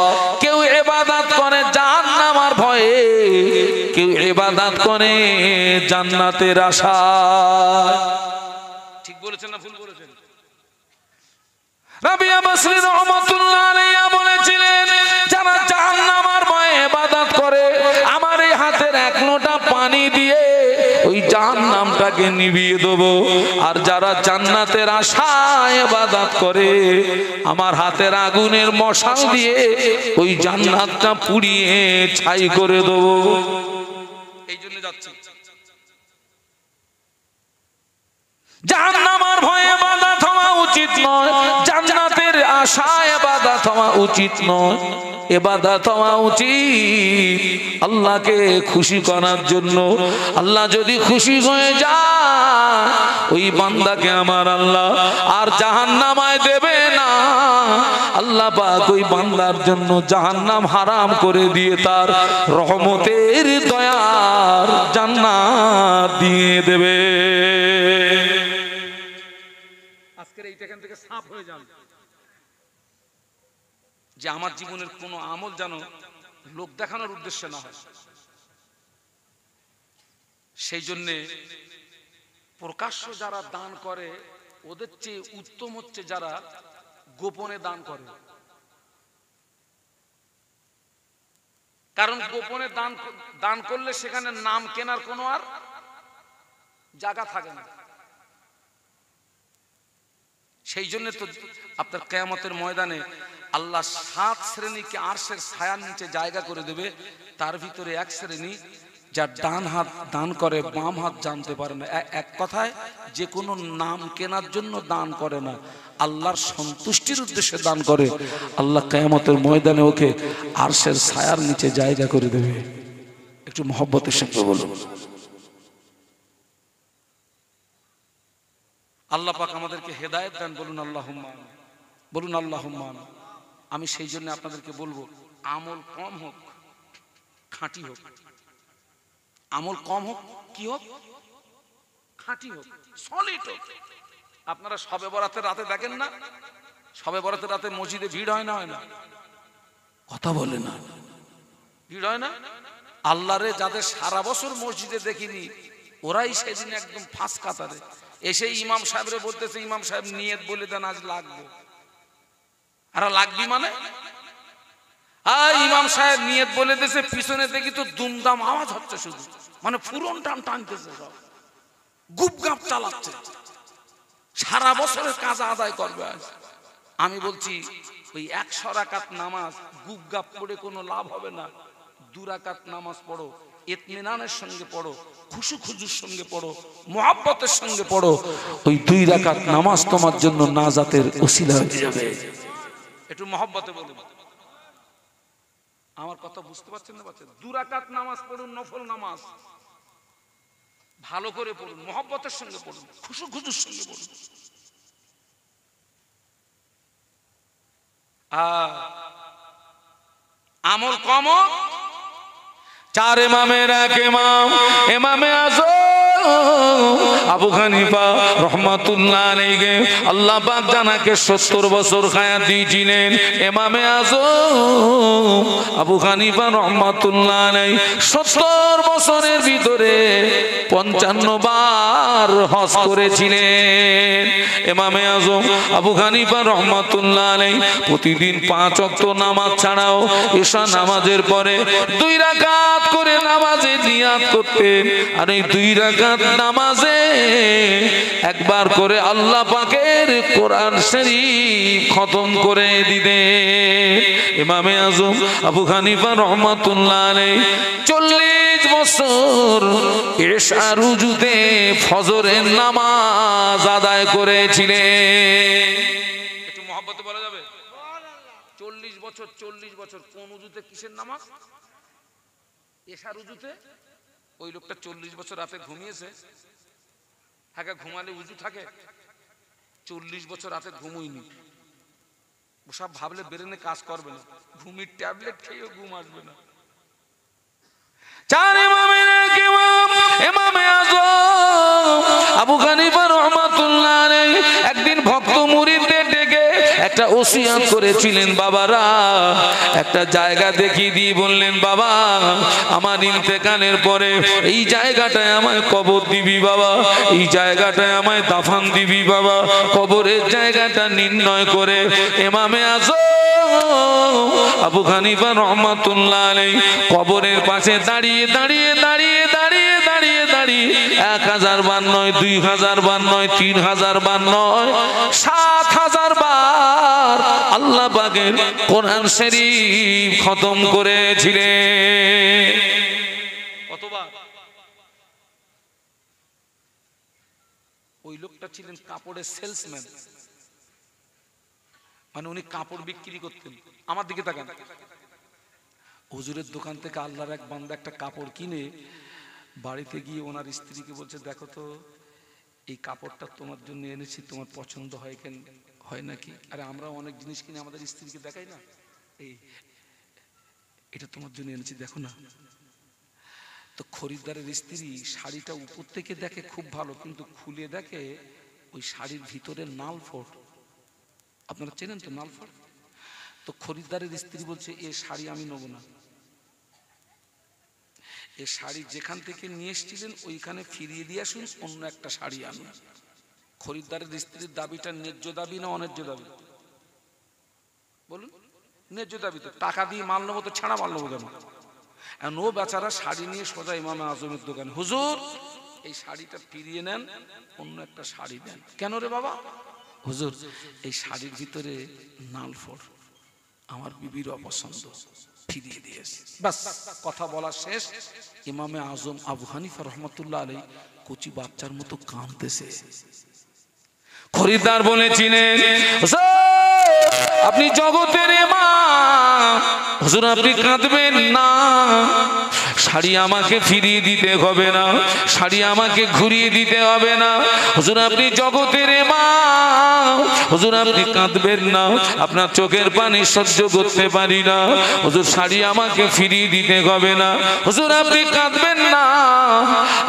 কেউ ইবাদত করে জাহান্নামের ভয়ে, কেউ ইবাদত করে জান্নাতের আশায়। ঠিক বলেছেন না ভুল বলেছেন? রাবিয়া বসরি রহমাতুল্লাহ আলাইহা বলেছিলেন, যারা জাহান্নামের ভয়ে ইবাদত করে, আমার এই হাতের এক লোটা পানি দিয়ে ওই জাহান্নাম হারামটাকে নিভিয়ে দেব। আর যারা জান্নাতের আশায় ইবাদত করে আমার হাতের আগুনের মশাল দিয়ে ওই জান্নাতটা পুড়িয়ে ছাই করে দেব। এই জন্য যাচ্ছি। জাহান্নামের ভয়ে ইবাদত হওয়া উচিত নয়, জান্নাতের আশায় ইবাদত হওয়া উচিত নয়। ইবাদত হওয়া উচিত আল্লাহকে খুশি করার জন্য। আল্লাহ যদি খুশি হয়ে যায় ওই বান্দাকে আমার আল্লাহ আর জাহান্নামায় দেবে না। আল্লাহ পাক ওই বান্দার জন্য জাহান্নাম হারাম করে দিয়ে তার রহমতের দয়ার জান্নাত দিয়ে দেবে। আজকের এইটা এখান থেকে সাফ হয়ে যান যে আমার জীবনের কোনো আমল যেন লোক দেখানোর উদ্দেশ্যে না হয়। সেই জন্যে প্রকাশ্য যারা দান করে ওদের চেয়ে উত্তম হচ্ছে যারা গোপনে দান করে। কারণ গোপনে দান করলে সেখানে নাম কেনার কোনো আর জায়গা থাকে না। সেই জন্য তো আপনার কিয়ামতের ময়দানে আল্লাহ 7 শ্রেণীকে আরশের ছায়ার নিচে জায়গা করে দেবে। তার ভিতরে এক শ্রেণী যার ডান হাত দান করে বাম হাত জানতে পারে না। এক কথায় যে কোনো নাম কেনার জন্য দান করে না, আল্লাহর সন্তুষ্টির উদ্দেশ্যে দান করে। আল্লাহ কিয়ামতের ময়দানে ওকে আরশের ছায়ার নিচে জায়গা করে দেবে। একটু মহব্বতের সঙ্গে বলুন। আল্লাহ পাক আমাদেরকে হেদায়েত দেন, বলুন আল্লাহুম্মা আমিন, বলুন আল্লাহুম্মা আমিন। আমি সেই জন্য আপনাদেরকে বলবো আমল কম হোক খাঁটি হোক, আমল কম হোক কি হোক খাঁটি হোক, সলিড হোক। আপনারা শবে বরাতের রাতে দেখেন না, শবে বরাতের রাতে মসজিদে ভিড় হয় না, হয় না? কথা বলে না, ভিড় হয় না? আল্লাহরে যাদের সারা বছর মসজিদে দেখিনি ওরাই সেদিন একদম ফাঁস কাতারে এসে ইমাম সাহেবরে বলতেছে, ইমাম সাহেব নিয়ত বলে দেন আজ লাগবো। আর লাগবি মানে ইমাম সাহেব নিয়ত বলে দিয়েছে, পিছনে দেখি তো দুমদাম আওয়াজ হচ্ছে, শুধু মানে ফুরন টান টানতেছে, সব গুপগাপ চালাচ্ছে, সারা বছরের কাজ আদায় করবে আজ। আমি বলছি ওই 100 রাকাত নামাজ গুপগাপ পড়ে কোনো লাভ হবে না। 2 রাকাত নামাজ পড়ো, ইতমিনানের সঙ্গে পড়ো, খুশু খুজুর সঙ্গে পড়ো, মুহাব্বতের সঙ্গে পড়ো। ওই 2 রাকাত নামাজ তোমার জন্য নাজাতের ওসিলা হয়ে যাবে। একটু মহব্বতে বলুন। আমার কথা বুঝতে পারছেন না? বাচ্চা 2 রাকাত নামাজ পড়ুন, নফল নামাজ ভালো করে পড়ুন, মহব্বতের সঙ্গে পড়ুন, খুশু খুজুর সঙ্গে পড়ুন। আমল কম 4 ইমামের এক ইমাম ইমামে আযম আবু হানিফা রাহমাতুল্লাহ আলাইহি আল্লাহ পাক জানাকে 70 বছর হায়াত দিয়েছিলেন। ইমামে আযম আবু হানিফা রাহমাতুল্লাহ আলাইহি 70 বছরের ভিতরে 55 বার হজ করেছিলেন। ইমামে আযম আবু হানিফা রাহমাতুল্লাহ আলাইহি প্রতিদিন 5 ওয়াক্ত নামাজ ছাড়াও ঈশা নামাজের পরে 2 রাকাত করে নামাজে নিয়াত করতেন। আর এই 2 রাকাত নামাজে একবার করে আল্লাহ পাকের কোরআন শরীফ খতম করে দিতেন। ইমামে আযম আবু হানিফা রাহমাতুল্লাহ আলাইহি 40 বছর ঈশা রুজুতে ফজরের নামাজ আদায় করেছিলেন। একটু মহব্বতে বলা যাবে? 40 বছর 40 বছর কোন উজুতে কিসের নামাজ? ঈশা রুজুতে। ওই লোকটা 40 বছর রাতে ঘুমিয়েছে। হ্যাঁ, ঘুমালে উজু থাকে? 40 বছর রাতে ঘুমোয়নি। সব ভাবলে ব্রেনে কাজ করবে না, ঘুমির ট্যাবলেট খেয়েও ঘুম আসবে না। 4 ইমামের এক ইমাম ইমামে আযম আবু হানিফা রাহমাতুল্লাহ আলাইহি একদিন ভক্ত মুরিদদের ডেকে একটা ওসিয়ত করেছিলেন। বাবারা একটা জায়গা দেখিয়ে দিয়ে বললেন, বাবা আমার ইন্তেকালের পরে এই জায়গাটায় আমায় কবর দিবি বাবা, এই জায়গাটায় আমায় দাফন দিবি বাবা। কবরের জায়গাটা নির্ণয় করে ইমামে আযম আবু হানিফা রাহমাতুল্লাহ আলাইহি কবরের পাশে দাঁড়িয়ে দাঁড়িয়ে দাঁড়িয়ে দাঁড়িয়ে দাঁড়িয়ে দাঁড়িয়ে শাড়ি 1000 বার নয়, 2000 বার নয়, 3000 বার নয়, 7000 বার আল্লাহ পাকের কোরআন শরীফ খতম করেছিলেন। কতবার? ওই লোকটা ছিলেন কাপড়ের সেলসম্যান, মানে উনি কাপড় বিক্রি করতেন। আমার দিকে তাকান, হুজুরের দোকান থেকে আল্লাহর এক বান্দা একটা কাপড় কিনে বাড়িতে গিয়ে ওনার স্ত্রীকে বলছে, দেখো তো এই কাপড়টা তোমার জন্য এনেছি, তোমার পছন্দ হয় কেন, হয় নাকি? আরে আমরা অনেক জিনিস কিনে আমাদের স্ত্রীকে দেখাই না, এই এটা তোমার জন্য এনেছি দেখো না। তো খরিদ্দারের স্ত্রী শাড়িটা উপর থেকে দেখে খুব ভালো, কিন্তু খুলে দেখে ওই শাড়ির ভিতরে নাল ফোট। আপনারা চেনেন তো নাল ফোট? তো খরিদ্দারের স্ত্রী বলছে, এ শাড়ি আমি নেব না, এ শাড়ি যেখান থেকে নিয়ে এসেছিলেন ওইখানে ফিরিয়ে দিয়ে আসুন, অন্য একটা শাড়ি আনুন। খরিদ্দারের স্ত্রীর দাবিটা ন্যায্য দাবি না অন্যায্য দাবি? বলুন, ন্যায্য দাবি। তো টাকা দিয়ে মাল নেবো তো ছাড়া মাল নেবো কেন? এখন ও বেচারা শাড়ি নিয়ে সোজা ইমামে আজমের দোকানে, হুজুর এই শাড়িটা ফিরিয়ে নেন, অন্য একটা শাড়ি দেন। কেন রে বাবা? হুজুর এই শাড়ির ভিতরে নাল ফোট, আমার বিবির অপছন্দ, ফিরিয়ে দিয়েছে। বাস কথা বলা শেষ। ইমামে আজম আবু হানিফা রহমতুল্লাহ আলাইহি কচি বাচ্চার মতো কাঁদতেছে। খরিদ্দার বলেছিলেন, আপনি জগতের ইমাম, হুজুর আপনি কাঁদবেন না, শাড়ি আমাকে ফিরিয়ে দিতে হবে না, শাড়ি আমাকে ঘুরিয়ে দিতে হবে না। হুজুর আপনি জগতের ইমাম, হুজুর আপনি কাঁদবেন না, আপনার চোখের পানি সহ্য করতে পারি না, হুজুর শাড়ি আমাকে ফিরিয়ে দিতে হবে না। হুজুর আপনি কাঁদবেন না,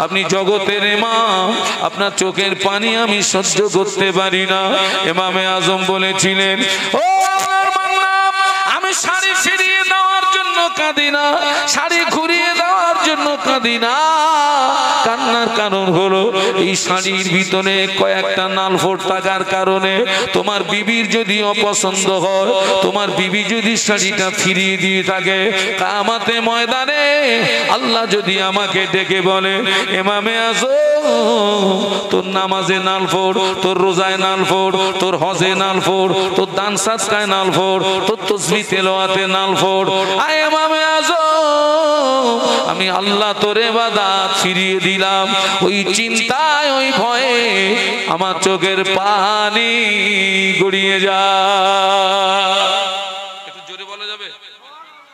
আপনি জগতের ইমাম, আপনার চোখের পানি আমি সহ্য করতে পারি না। ইমামে আজম বলেছিলেন, ও আল্লাহর বান্দা, আমি শাড়ি ফিরিয়ে দেওয়ার জন্য কাঁদি না, শাড়ি ঘুরিয়ে দেওয়ার জন্য কাঁদি না। কান্নার কারণ হলো এই শাড়ির ভিতরে কয়েকটা নালফোট থাকার কারণে তোমার বিবির যদি অপছন্দ হয়, তোমার বিবি যদি শাড়িটা ফিরিয়ে দিয়ে থাকে, কিয়ামতে ময়দানে আল্লাহ যদি আমাকে ডেকে বলে, ইমামে আজম তোর নামাজে নালফোট, তোর রোজায় নালফোট, তোর হজে নালফোট, তোর দান সাদকায় নালফোট, তোর তাসবিহ তেলাওয়াতে নালফোট, আয় ইমামে আজম আমি আল্লাহ তোর ইবাদত ফিরিয়ে দিলাম। ওই চিন্তায় ওই ভয়ে আমার চোখের পানি গড়িয়ে যায়। একটু জোরে বলা যাবে,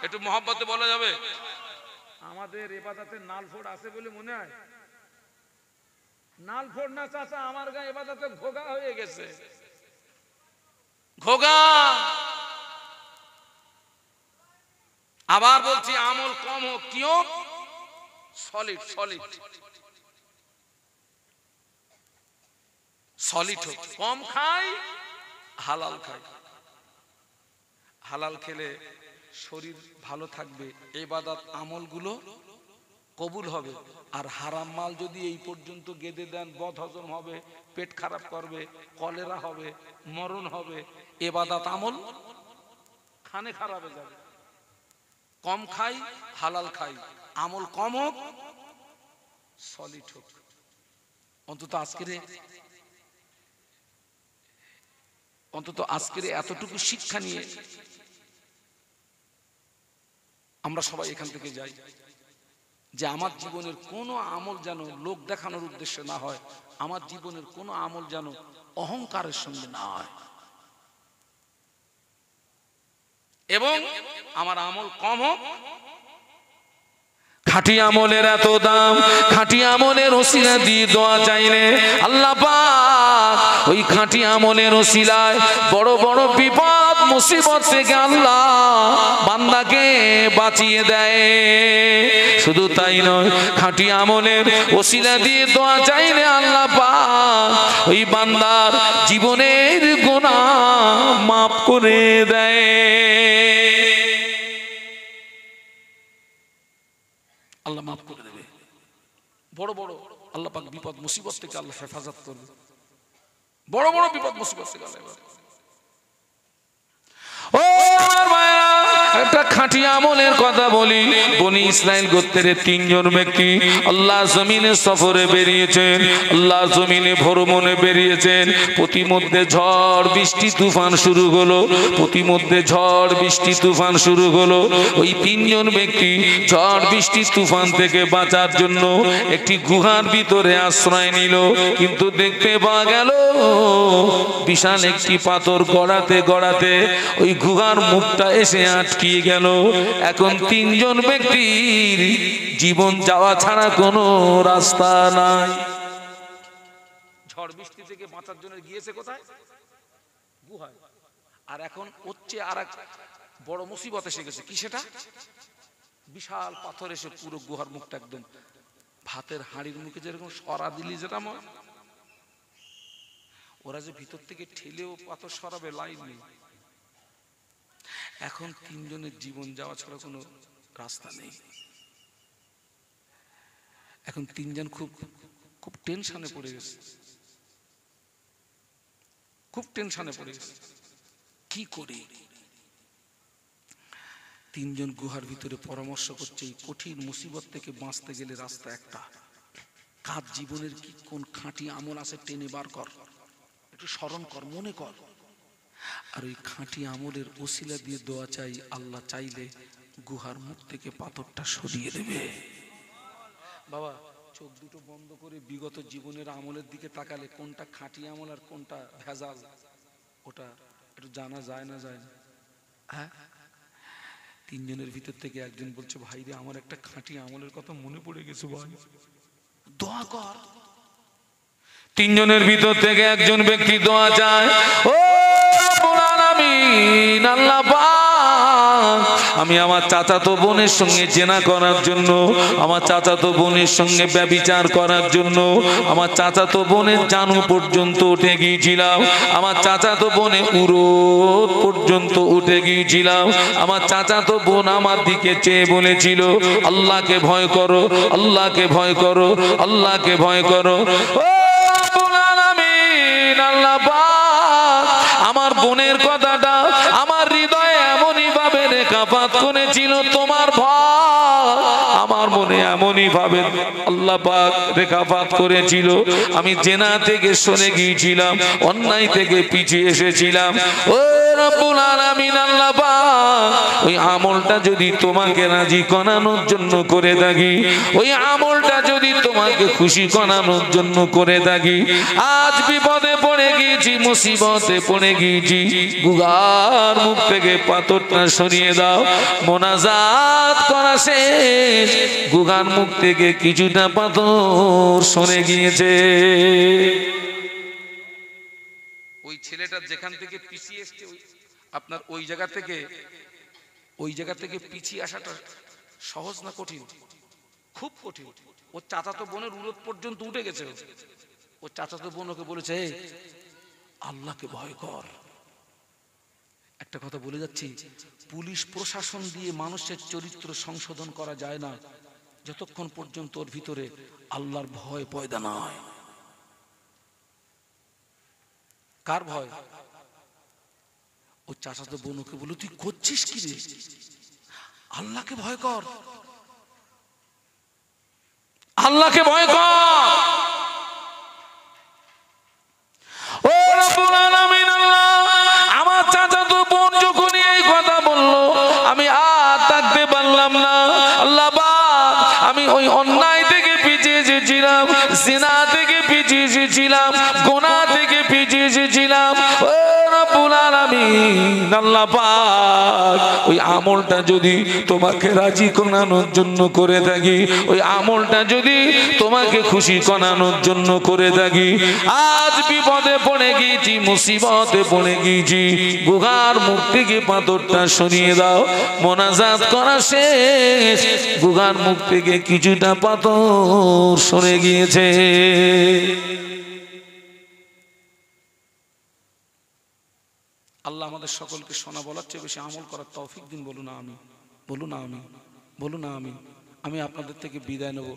একটু মহব্বতে বলা যাবে? আমাদের ইবাদতে নালফোট আছে বলে মনে হয়? নালফোট না চাচা, আমার গায়ে ইবাদতে ঘোগা হয়ে গেছে, ঘোগা। আবার বলছি, আমল কম হোক, কি হোক, সলিড সলিড সলিড হোক, কম খাই, হালাল খাই। হালাল খেলে শরীর ভালো থাকবে, ইবাদত আমলগুলো কবুল হবে। আর হারাম মাল যদি এই পর্যন্ত গেঁদে দেন, বদহজম হবে, পেট খারাপ করবে, কলেরা হবে, মরণ হবে, ইবাদত আমল খানে খারাপ হয়ে যাবে। কম খাই, হালাল খাই, আমল কম হোক, সলিড হোক। অন্তত আজকের এতটুকু শিক্ষা নিয়ে আমরা সবাই এখান থেকে যাই, যে আমার জীবনের কোনো আমল যেন লোক দেখানোর উদ্দেশ্যে না হয়, আমার জীবনের কোনো আমল যেন অহংকারের সঙ্গে না হয়, এবং আমার আমল কম হোক। খাঁটি আমলের এত দাম, খাঁটি আমলের ওসিলা দিয়ে দোয়া চাইলে আল্লাহ পাক ওই খাঁটি আমলের ওসিলায় বড় বড় বিপদ মুসিবত থেকে আল্লাহ বান্দাকে বাঁচিয়ে দেয়। শুধু তাই নয়, খাঁটি আমলের ওসিলা দিয়ে দোয়া চাইলে আল্লাহ পাক ওই বান্দার জীবনের গুনাহ মাফ করে দেয়। আল্লাহ মাফ করে দেবে। বড় বড় আল্লাহ পাক বিপদ মুসিবত থেকে আল্লাহ হেফাজত করবে, বড় বড় বিপদ মুসিবত থেকে আল্লাহ। ও আমার ভাইরা, একটা খাঁটি আমলের কথা বলি। বনি ইসরাইল গোত্রের 3 জন ব্যক্তি আল্লাহ জমিনে সফরে বেরিয়েছেন, আল্লাহ জমিনে ভ্রমণে বেরিয়েছেন। প্রতিমধ্যে ঝড় বৃষ্টি তুফান শুরু হলো, প্রতিমধ্যে ঝড় বৃষ্টি তুফান শুরু হলো। ওই 3 জন ব্যক্তি ঝড় বৃষ্টি তুফান থেকে বাঁচার জন্য একটি গুহার ভিতরে আশ্রয় নিল। কিন্তু দেখতে পাওয়া গেল বিশাল একটি পাথর গড়াতে গড়াতে ওই গুহার মুখটা এসে আটকিয়ে গেল। এখন 3 জন ব্যক্তির জীবন যাওয়া ছাড়া কোনো রাস্তা নাই। ঝড় বৃষ্টি থেকে বাঁচার জন্য গিয়েছে কোথায়? গুহায়। আর এখন হচ্ছে আর এক বড় মুসিবত এসে গেছে। কি সেটা? বিশাল পাথর এসে পুরো গুহার মুখটা একদম ভাতের হাঁড়ির মুখে যেরকম সরা দিলি যেটা ওরা যে ভিতর থেকে ঠেলেও পাথর সরাবে, লাইন নেই। এখন 3 জনের জীবন যাওয়া ছাড়া কোনো রাস্তা নেই। এখন 3 জন খুব খুব টেনশনে পড়ে গেছে, খুব টেনশনে পড়ে গেছে। কি করি? 3 জন গুহার ভিতরে পরামর্শ করছে এই কঠিন মুসিবত থেকে বাঁচতে গেলে রাস্তা একটা। কার জীবনের কি কোন খাঁটি আমল আছে টেনে বার কর, একটু স্মরণ কর, মনে কর। আর ওই খাঁটি আমলের ওসিলা দিয়ে দোয়া চাই, আল্লাহ চাইলে গুহার মুখ থেকে পাথরটা সরিয়ে দেবে। বাবা চোখ দুটো বন্ধ করে বিগত জীবনের আমলের দিকে তাকালে কোনটা খাঁটি আমল আর কোনটা ভেজাল ওটা একটু জানা যায় না? যায় না? হ্যাঁ, 3 জনের ভিতর থেকে একজন বলছে ভাই রে আমার একটা খাঁটি আমলের কথা মনে পড়ে গেছে ভাই, দোয়া কর। 3 জনের ভিতর থেকে একজন ব্যক্তি দোয়া চায়, ও রব্বুল আলামিন, আল্লাহ পাক, আমি আমার চাচাতো বোনের সঙ্গে জেনা করার জন্য, আমার চাচাতো বোনের সঙ্গে ব্যভিচার করার জন্য, আমার চাচাতো বোনের জানু পর্যন্ত উঠে গিয়েছিলাম, আমার চাচাতো বোনে উরোদ পর্যন্ত উঠে গিয়েছিলাম। আমার চাচাতো বোন আমার দিকে চেয়ে বলেছিল আল্লাহকে ভয় করো, আল্লাহকে ভয় করো, আল্লাহকে ভয় করো। আল্লাহ পাক আমার বোনের কথাটা আমার হৃদয়ে এমনই ভাবে রেখাপাত করেছিল, তোমার ভয় আমার মনে এমনই ভাবে আল্লাহ পাক রেখাপাত করেছিল। আমি জেনা থেকে সরে গিয়েছিলাম, অন্যায় থেকে পিছিয়ে এসেছিলাম। ও রব্বুল আলামিন, আল্লাহ পাক ওই আমলটা যদি তোমাকে রাজি করানোর জন্য করে থাকি, ওই আমলটা যদি তোমাকে খুশি করানোর জন্য করে থাকি, আজ বিপদে পড়ে গিয়েছি, মুসিবতে পড়ে গিয়েছি, গুহার মুখ থেকে পাথরটা সরিয়ে দাও। মোনাজাত করা শেষ, গুহার মুখ থেকে কিছুটা পাথর সরে গিয়েছে। ওই ছেলেটা যেখান থেকে পিছিয়ে এসছে আপনার ওই জায়গা থেকে পিছিয়ে আসাটা সহজ না কঠিন? খুব কঠিন। ওর চাচাতো বোনের উরোদ পর্যন্ত উঠে গেছে। ও চাচাতো বোন ওকে বলেছে আল্লাহকে ভয় কর। একটা কথা বলে যাচ্ছি, পুলিশ প্রশাসন দিয়ে মানুষের চরিত্র সংশোধন করা যায় না যতক্ষণ পর্যন্ত ওর ভিতরে আল্লাহর ভয় পয়দা না হয়। কার ভয়? ও চাচাতো বোন ওকে বলে তুই করছিস কি রে, আল্লাহকে ভয় কর, আল্লাহকে ভয় কর। ও রব্বুল আলামিন, আল্লাহ আমার চাচাতো বোন যখন এই কথা বলল আমি আর থাকতে পারলাম না। আল্লাহ পাক আমি ওই অন্যায় থেকে পিছিয়ে এসেছিলাম, জিনা থেকে পিছিয়ে এসেছিলাম, গুনাহ থেকে পিছিয়ে এসেছিলাম। ও রব্বুল আলামিন, আল্লাহ পাক ওই আমলটা যদি তোমাকে রাজি করানোর জন্য করে থাকি, ওই আমলটা যদি তোমাকে খুশি করানোর জন্য করে থাকি, আজ বিপদে পড়ে গিয়েছি, মুসিবতে পড়ে গিয়েছি, গুহার মুখ থেকে পাথরটা সরিয়ে দাও। মোনাজাত করা শেষ, গুহার মুখ থেকে কিছুটা পাথর সরে গিয়েছে। আল্লাহ আমাদের সকলকে শোনা বলার চেয়ে বেশি আমল করার তৌফিক দিন। বলুন আমি, বলুন আমি, বলুন আমি। আমি আপনাদের থেকে বিদায় নেব,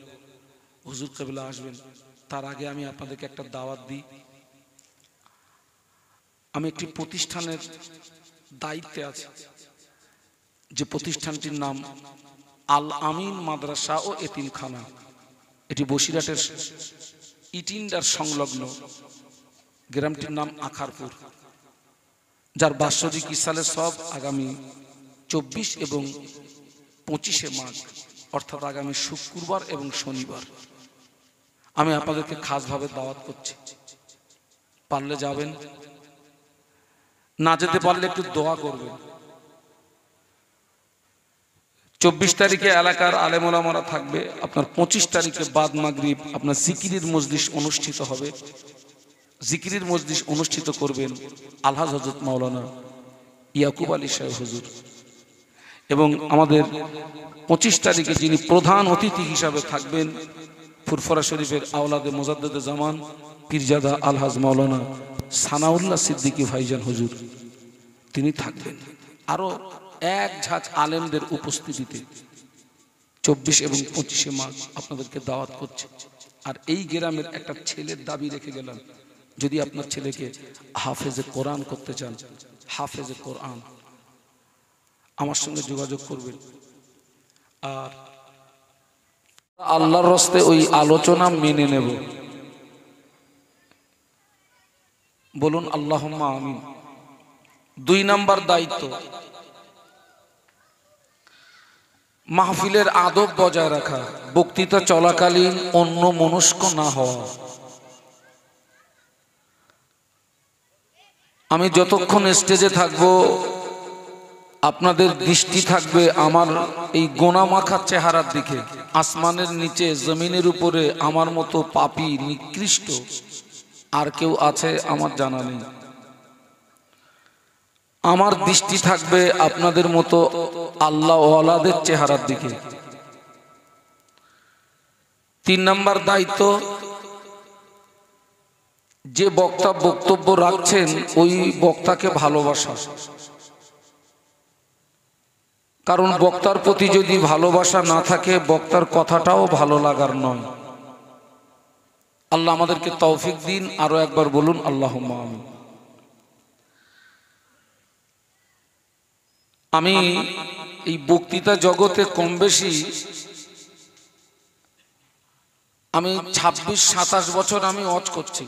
হুজুর কেবলা আসবেন। তার আগে আমি আপনাদেরকে একটা দাওয়াত দিই। আমি একটি প্রতিষ্ঠানের দায়িত্বে আছি, যে প্রতিষ্ঠানটির নাম আল আমিন মাদ্রাসা ও এতিমখানা, এটি বসিরহাটের ইটিন্ডার সংলগ্ন, গ্রামটির নাম আখারপুর, যার বাৎসরিক ইসালে সব আগামী 24 এবং 25শে মাঘ অর্থাৎ আগামী শুক্রবার এবং শনিবার আমি আপনাদেরকে খাসভাবে দাওয়াত করছি। পারলে যাবেন, না যেতে পারলে একটু দোয়া করবেন। 24 তারিখে এলাকার আলেম ওলামারা থাকবে। আপনার 25 তারিখে বাদ মাগরিব আপনার জিকিরের মজলিস অনুষ্ঠিত হবে। জিকিরের মজলিস অনুষ্ঠিত করবেন আলহাজ হযরত মাওলানা ইয়াকুব আলী সাহেব হুজুর, এবং আমাদের 25 তারিখে যিনি প্রধান অতিথি হিসাবে থাকবেন ফুরফুরা শরীফের আওলাদে মুজাদ্দেদে জামান পীরজাদা আলহাজ মাওলানা সানাউল্লাহ সিদ্দিকী ভাইজান হুজুর, তিনি থাকবেন। আরো এক ঝাঁক আলেমদের উপস্থিতিতে 24 এবং 25শে মাঘ আপনাদেরকে দাওয়াত করছে। আর এই গ্রামের একটা ছেলের দাবি রেখে গেলাম, যদি আপনার ছেলেকে হাফেজে কোরআন করতে চান, হাফেজে কোরআন, আমার সঙ্গে যোগাযোগ করবেন। আর আল্লাহর রাস্তে ওই আলোচনা মেনে নেব, বলুন আল্লাহুম্মা আমিন। 2 নাম্বার দায়িত্ব, মাহফিলের আদব বজায় রাখা, বক্তৃতা চলাকালীন অন্য মনস্ক না হওয়া। আমি যতক্ষণ স্টেজে থাকব আপনাদের দৃষ্টি থাকবে আমার এই গোনা মাখা চেহারার দিকে। আসমানের নিচে জমিনের উপরে আমার মতো পাপী নিকৃষ্ট আর কেউ আছে আমার জানা নেই। আমার দৃষ্টি থাকবে আপনাদের মতো আল্লাহ ওয়ালাদের চেহারার দিকে। 3 নাম্বার দায়িত্ব, যে বক্তা বক্তব্য রাখছেন ওই বক্তাকে ভালোবাসা। কারণ বক্তার প্রতি যদি ভালোবাসা না থাকে বক্তার কথাটাও ভালো লাগার নয়। আল্লাহ আমাদেরকে তৌফিক দিন। আরো একবার বলুন আল্লাহুম্মা আমিন। আমি এই বক্তৃতা জগতে কম বেশি আমি 26-27 বছর আমি ওয়াজ করছি।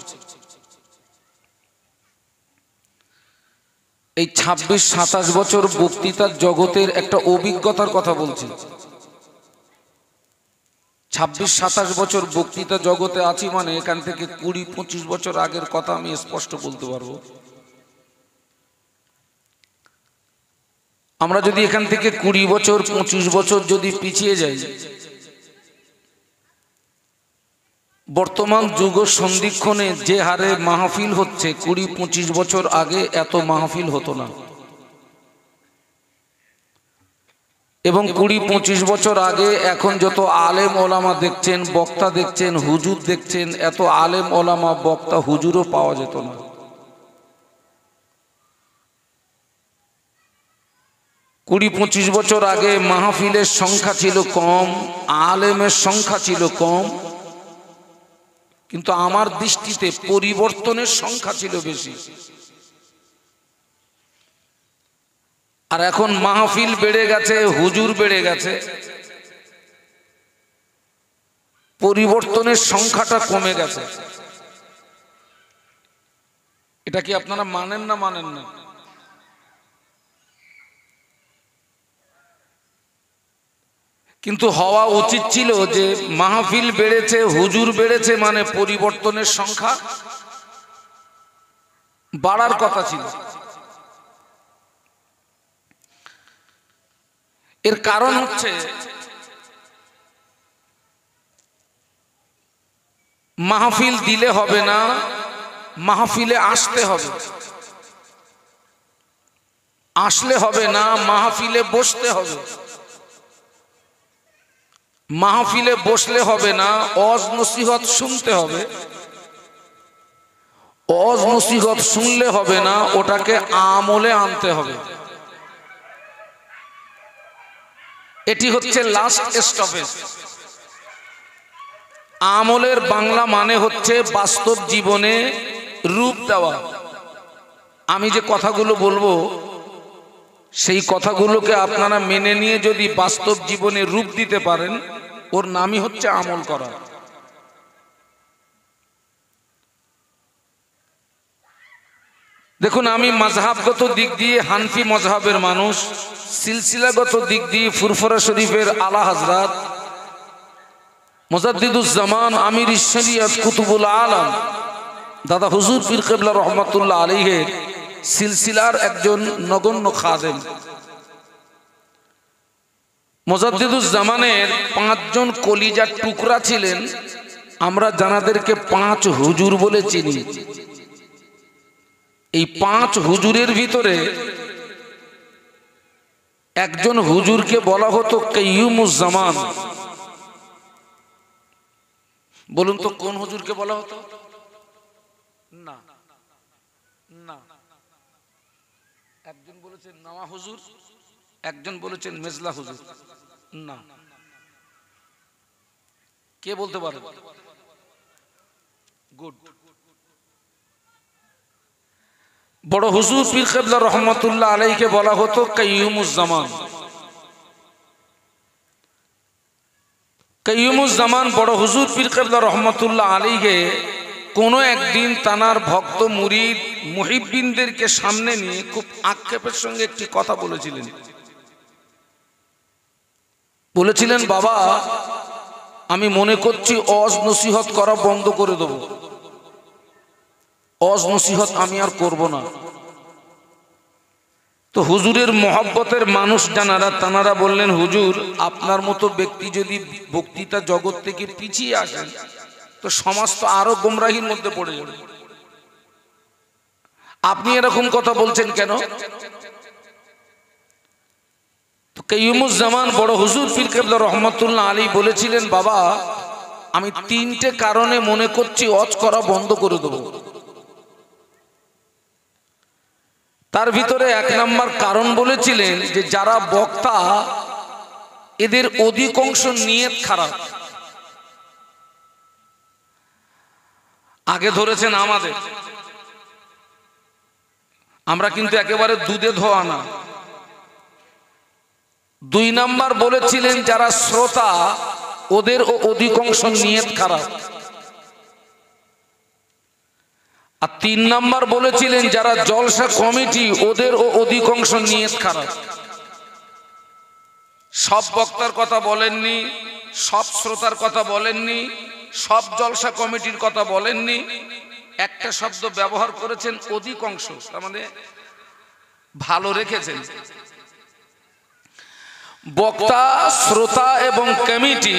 এই 26-27 বছর বক্তৃতার জগতের একটা অভিজ্ঞতার কথা বলছি। 26-27 বছর বক্তৃতা জগতে আছি মানে এখান থেকে 20-25 বছর আগের কথা আমি স্পষ্ট বলতে পারবো। আমরা যদি এখান থেকে 20 বছর 25 বছর যদি পিছিয়ে যাই, বর্তমান যুগ সন্ধিক্ষণে যে হারে মাহফিল হচ্ছে 20-25 বছর আগে এত মাহফিল হতো না। এবং 20-25 বছর আগে এখন যত আলেম ওলামা দেখছেন, বক্তা দেখছেন, হুজুর দেখছেন, এত আলেম ওলামা বক্তা হুজুরও পাওয়া যেত না। কুড়ি 25 বছর আগে মাহফিলের সংখ্যা ছিল কম, আলেমের সংখ্যা ছিল কম, কিন্তু আমার দৃষ্টিতে পরিবর্তনের সংখ্যা ছিল বেশি। আর এখন মাহফিল বেড়ে গেছে, হুজুর বেড়ে গেছে, পরিবর্তনের সংখ্যাটা কমে গেছে। এটা কি আপনারা মানেন না মানেন না? কিন্তু হওয়া উচিত ছিল যে মাহফিল বেড়েছে, হুজুর বেড়েছে, মানে পরিবর্তনের সংখ্যা বাড়ার কথা ছিল। এর কারণ হচ্ছে মাহফিল দিলে হবে না, মাহফিলে আসতে হবে। আসলে হবে না, মাহফিলে বসতে হবে। মাহফিলে বসলে হবে না, ওয়াজ নসিহত শুনতে হবে। ওয়াজ নসিহত শুনলে হবে না, ওটাকে আমলে আনতে হবে। এটি হচ্ছে লাস্ট স্টপেজ। আমলের বাংলা মানে হচ্ছে বাস্তব জীবনে রূপ দেওয়া। আমি যে কথাগুলো বলবো সেই কথাগুলোকে আপনারা মেনে নিয়ে যদি বাস্তব জীবনে রূপ দিতে পারেন, ওর নামই হচ্ছে আমল করা। দেখুন, আমি মাযহাবগত দিক দিয়ে হানফি মযহাবের মানুষ, সিলসিলাগত দিক দিয়ে ফুরফুরা শরীফের আলা হযরত মুজাদ্দিদুজ জামান আমির শরিয়ত কুতুবুল আলম দাদা হুজুর পীর কেবলা রহমাতুল্লাহ আলাইহির সিলসিলার একজন নগণ্য খাদেম। মুজাদ্দিদুজ জামানের 5 জন কলিজার টুকরা ছিলেন, আমরা জানাদেরকে 5 হুজুর বলে চিনি। এই 5 হুজুরের ভিতরে একজন হুজুরকে বলা হতো কাইয়ুমুজ জামান। বলুন তো কোন হুজুরকে বলা হতো? না না, একজন বলেছেন নওয়া হুজুর, একজন বলেছেন মেজলা হুজুর। না, কে বলতে পারে? গুড। বড় হুজুর পীর কেবলা রহমাতুল্লাহ আলাইহিকে বলা হতো কাইয়ুমুজ জামান। কাইয়ুমুজ জামান বড় হুজুর পীর কেবলা রহমাতুল্লাহ আলাইহিকে কোনো একদিন তানার ভক্ত মুরিদ মুহিব্বিনদেরকে সামনে নিয়ে খুব আক্ষেপের সঙ্গে একটি কথা বলেছিলেন, বাবা, আমি মনে করছি ওয়াজ নসিহত করা বন্ধ করে দেব, ওয়াজ নসিহত আমি আর করব না। তো হুজুরের মহব্বতের মানুষ জানারা তানারা বললেন, হুজুর, আপনার মতো ব্যক্তি যদি বক্তৃতা জগৎ থেকে পিছিয়ে আসেন তো সমাজ তো আরো গোমরাহির মধ্যে পড়ে যাবে। আপনি এরকম কথা বলছেন কেন? তো কাইয়ুমুজ জামান বড় হুজুর পীর কেবলা রহমাতুল্লাহ আলাইহি বলেছিলেন, বাবা, আমি 3টে কারণে মনে করছি ওয়াজ করা বন্ধ করে দেব। তার ভিতরে 1 নম্বর কারণ বলেছিলেন যে যারা বক্তা এদের অধিকাংশ নিয়ত খারাপ। আগে ধরেছেন আমাদের, আমরা কিন্তু একেবারে দুধে ধোয়া না। 2 নম্বর বলেছিলেন যারা শ্রোতা ওদের অধিকাংশ নিয়ত খারাপ। আর 3 নম্বর বলেছিলেন যারা জলসা কমিটি ওদের অধিকাংশ নিয়ত খারাপ। সব বক্তার কথা বলেননি, সব শ্রোতার কথা বলেননি, সব জলসা কমিটির কথা বলেননি, একটা শব্দ ব্যবহার করেছেন অধিকাংশ, তার মানে ভালো রেখেছেন। বক্তা, শ্রোতা এবং কমিটি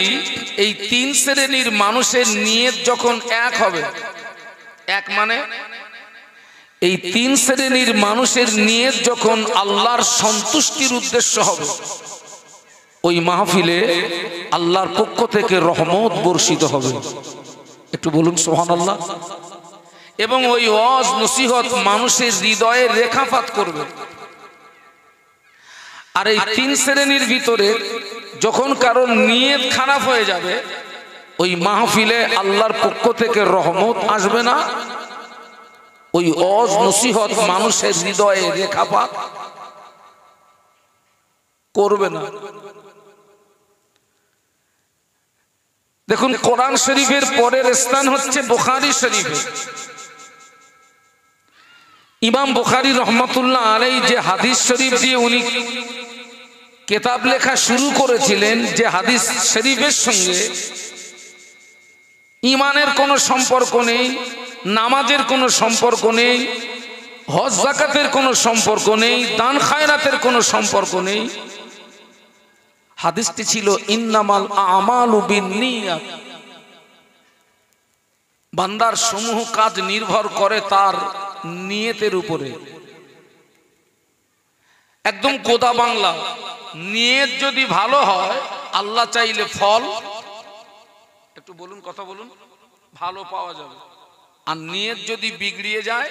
এই 3 শ্রেণীর মানুষের নিয়ত যখন এক হবে, এক মানে এই 3 শ্রেণীর মানুষের নিয়ত যখন আল্লাহর সন্তুষ্টির উদ্দেশ্য হবে, ওই মাহফিলে আল্লাহর পক্ষ থেকে রহমত বর্ষিত হবে। একটু বলুন সুবহানাল্লাহ। এবং ওই ওয়াজ নসিহত মানুষের হৃদয়ে রেখাপাত করবে। আর এই 3 শ্রেণীর ভিতরে যখন কারোর নিয়ত খারাপ হয়ে যাবে, ওই মাহফিলে আল্লাহর পক্ষ থেকে রহমত আসবে না, ওই ওয়াজ নসিহত মানুষের হৃদয়ে রেখাপাত করবে না। দেখুন, কোরআন শরীফের পরের স্থান হচ্ছে বুখারী শরীফে। ইমাম বুখারী রহমাতুল্লাহ আলাইহি যে হাদিস শরীফ দিয়ে উনি কিতাব লেখা শুরু করেছিলেন, যে হাদিস শরীফের সঙ্গে ঈমানের কোনো সম্পর্ক নেই, নামাজের কোনো সম্পর্ক নেই, হজ যাকাতের কোনো সম্পর্ক নেই, দান খায়রাতের কোনো সম্পর্ক নেই। হাদিসটি ছিল ইন্নামাল আমালু বিন্নিয়াত। বান্দার সমূহ কাজ নির্ভর করে তার নিয়তের উপরে। একদম কোদা বাংলা, নিয়ত যদি ভালো হয় আল্লাহ চাইলে ফল, একটু বলুন, কথা বলুন, ভালো পাওয়া যাবে। আর নিয়ত যদি বিগড়িয়ে যায়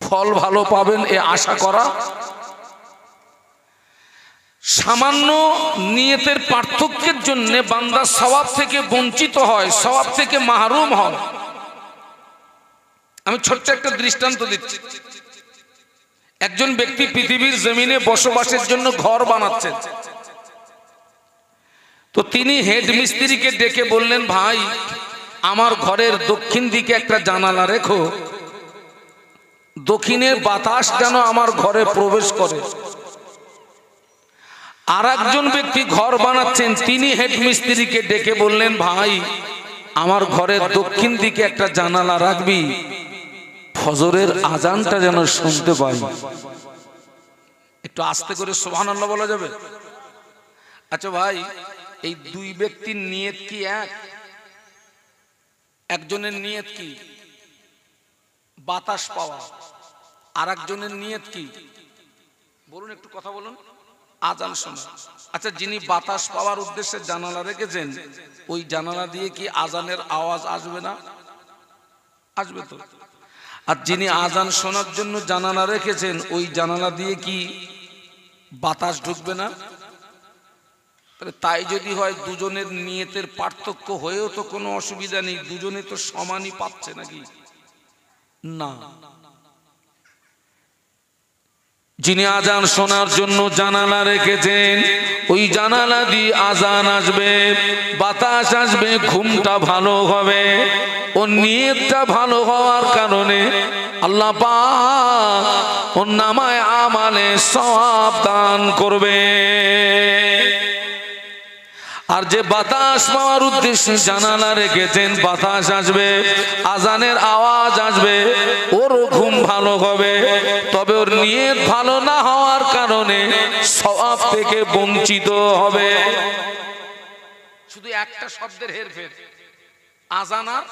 ফল ভালো পাবেন এ আশা করা। সামান্য নিয়তের পার্থক্যের জন্য বান্দা সওয়াব থেকে বঞ্চিত হয়, সওয়াব থেকে মাহরুম হয়। আমি ছোট্ট একটা দৃষ্টান্ত দিচ্ছি। একজন ব্যক্তি পৃথিবীর জমিনে বসবাসের জন্য ঘর বানাচ্ছেন, তো তিনি হেড মিস্ত্রিকে ডেকে বললেন, ভাই আমার ঘরের দক্ষিণ দিকে একটা জানালা রেখো, দক্ষিণের বাতাস যেন আমার ঘরে প্রবেশ করে। আর একজন ব্যক্তি ঘর বানাচ্ছেন, তিনি হেড মিস্ত্রিকে ডেকে বললেন, ভাই আমার ঘরের দক্ষিণ দিকে একটা জানালা রাখবি, ফজরের আজানটা যেন শুনতে পাই। একটু আস্তে করে সুবহানাল্লাহ বলা যাবে? আচ্ছা ভাই, এই দুই ব্যক্তির নিয়ত কি এক? একজনের নিয়ত কি? বাতাস পাওয়া। আর একজনের নিয়ত কি? বলুন, একটু কথা বলুন। আজান শোনা। আচ্ছা, যিনি বাতাস পাওয়ার উদ্দেশ্যে জানালা রেখেছেন, ওই জানালা দিয়ে কি আজানের আওয়াজ আসবে না? আসবে তো। আর যিনি আজান শোনার জন্য জানালা রেখেছেন, ওই জানালা দিয়ে কি বাতাস ঢুকবে না? তাই যদি হয়, দুজনের নিয়তের পার্থক্য হয়েও তো কোনো অসুবিধা নেই, দুজনে তো সমানই পাচ্ছে নাকি? না। যিনি আজান শোনার জন্য জানালা রেখেছেন, ওই জানালা দিয়ে আজান আসবে, বাতাস আসবে, ঘুমটা ভালো হবে, ও নিয়তটা ভালো হওয়ার কারণে আল্লাহ পাক ওর নামায় আমালে সওয়াব দান করবে। আর যে বাতাস পাওয়ার উদ্দেশ্যে জানালা রেখেছেন, বাতাস আসবে, আজানের আওয়াজ আসবে, ওরও ঘুম ভালো হবে, তবে ওর নিয়ত ভালো না হওয়ার কারণে সওয়াব থেকে বঞ্চিত হবে। শুধু একটা শব্দের হেরফের, আজান আর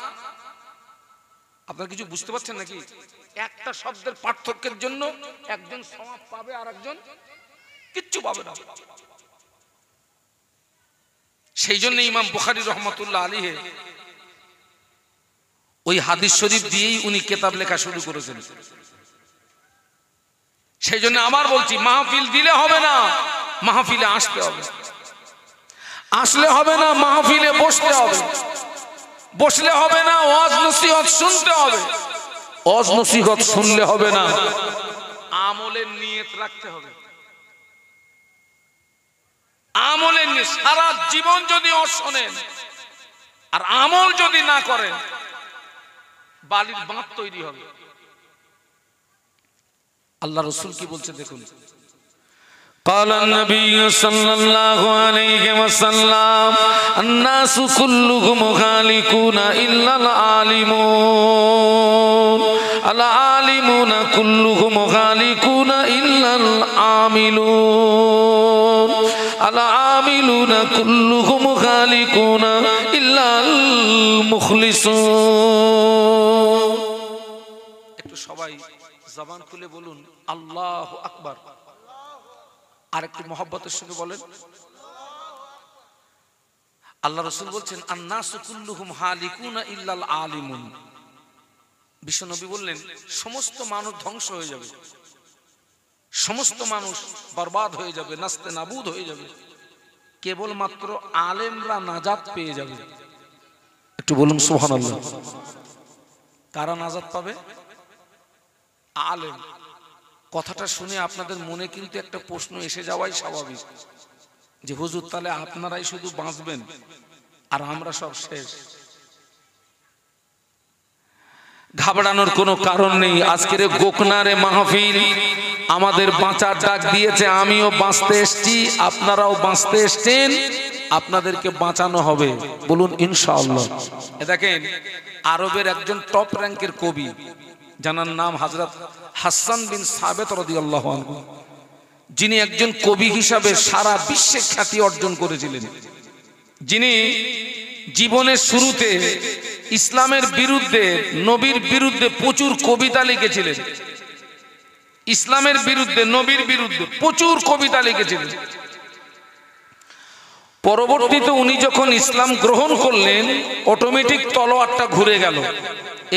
আপনারা কিছু বুঝতে পারছেন নাকি? একটা শব্দের পার্থক্যের জন্য একজন সওয়াব পাবে আর একজন কিচ্ছু পাবে না। সেই জন্য ইমাম বুখারী রহমাতুল্লাহ আলাইহি ওই হাদিস শরীফ দিয়েই উনি কিতাব লেখা শুরু করেছেন। সেই জন্য আবার বলছি, মাহফিল দিলে হবে না, মাহফিলে আসতে হবে। আসলে হবে না, মাহফিলে বসতে হবে। বসলে হবে না, ওয়াজ নসিহত শুনতে হবে। ওয়াজ নসিহত শুনলে হবে না, আমলের নিয়ত রাখতে হবে। আমলের নিয়ে সারা জীবন যদি শোনেন আর আমল যদি না করেন, বালির বাঁধ তৈরি হবে। আল্লাহ রাসূল কি বলছে দেখুন, قال النبي صلى الله عليه وسلم الناس كلهم خالقون إلا العالمون العالمون كلهم خالقون إلا العاملون العاملون كلهم خالقون إلا المخلصون। একটু সবাই জবান খুলে বলুন আল্লাহু আকবার। আর একটু মহব্বতের সঙ্গে বলেন। আল্লাহ রাসূল বলছেন আন-নাসু কুল্লুহুম হালিকুনা ইল্লাল আলিমুন। বিশ্বনবী বললেন সমস্ত মানুষ ধ্বংস হয়ে যাবে, সমস্ত মানুষ বরবাদ হয়ে যাবে, নাস্তে নাবুদ হয়ে যাবে, কেবলমাত্র আলেমরা নাজাত পেয়ে যাবে। একটু বলুন সুবহানাল্লাহ। কারা নাজাত পাবে? আলেম। কথাটা শুনে আপনাদের মনে কিন্তু একটা প্রশ্ন এসে যাওয়াই স্বাভাবিক, যে হুজুর তাহলে আপনারাই শুধু বাঁচবেন আর আমরা সব শেষ। ঘাবড়ানোর কোনো কারণ নেই। আজকের গোকনারে মাহফিল আমাদের বাঁচার ডাক দিয়েছে, আমিও বাঁচতে এসেছি, আপনারাও বাঁচতে এসেছেন, আপনাদেরকে বাঁচানো হবে। বলুন ইনশাআল্লাহ। দেখেন, আরবের একজন টপ র্যাঙ্কের কবি, যার নাম হযরত হাসান বিন সাবিত রাদিয়াল্লাহু আনহু, যিনি একজন কবি হিসাবে সারা বিশ্বে খ্যাতি অর্জন করেছিলেন, যিনি জীবনের শুরুতে ইসলামের বিরুদ্ধে, নবীর বিরুদ্ধে প্রচুর কবিতা লিখেছিলেন। ইসলামের বিরুদ্ধে, নবীর বিরুদ্ধে প্রচুর কবিতা লিখেছিলেন। পরবর্তীতে উনি যখন ইসলাম গ্রহণ করলেন, অটোমেটিক তলোয়ারটা ঘুরে গেল।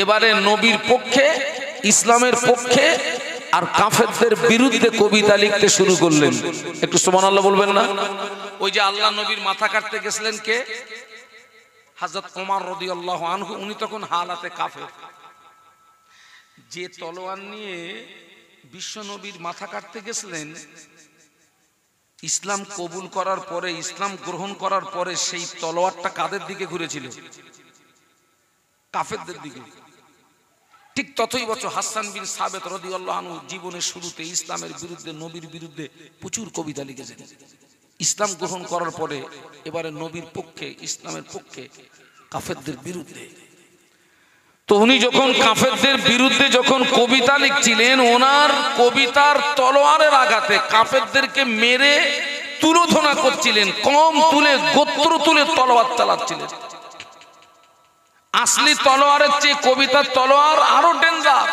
এবারে নবীর পক্ষে, ইসলামের পক্ষে আর কাফেরদের বিরুদ্ধে কবিতা লিখতে শুরু করলেন। একটু সুবহানাল্লাহ বলবেন না? ওই যে আল্লাহ নবীর মাথা কাটতে গেছিলেন কে? হযরত ওমর রাদিয়াল্লাহু আনহু। উনি তখন হালাতে কাফের। যে তলোয়ার নিয়ে বিশ্ব নবীর মাথা কাটতে গেছিলেন, ইসলাম কবুল করার পরে, ইসলাম গ্রহণ করার পরে সেই তলোয়ারটা কাদের দিকে ঘুরেছিল? কাফেরদের দিকে। ঠিক ততই বছর হাসান বিন সাবেত রাদিয়াল্লাহু আনহু জীবনের শুরুতে ইসলামের বিরুদ্ধে, নবীর বিরুদ্ধে প্রচুর কবিতা লিখেছেন। ইসলাম গ্রহণ করার পরে এবারে নবীর পক্ষে, ইসলামের পক্ষে, কাফেরদের বিরুদ্ধে। তো উনি যখন কাফেরদের বিরুদ্ধে যখন কবিতা লিখছিলেন, ওনার কবিতার তলোয়ারের আঘাতে কাফেরদেরকে মেরে তুলোধনা করছিলেন, কম তুলে, গোত্র তুলে তলোয়ার চালাচ্ছিলেন। আসলি তলোয়ারের চেয়ে কবিতার তলোয়ার আরো ডেঞ্জার।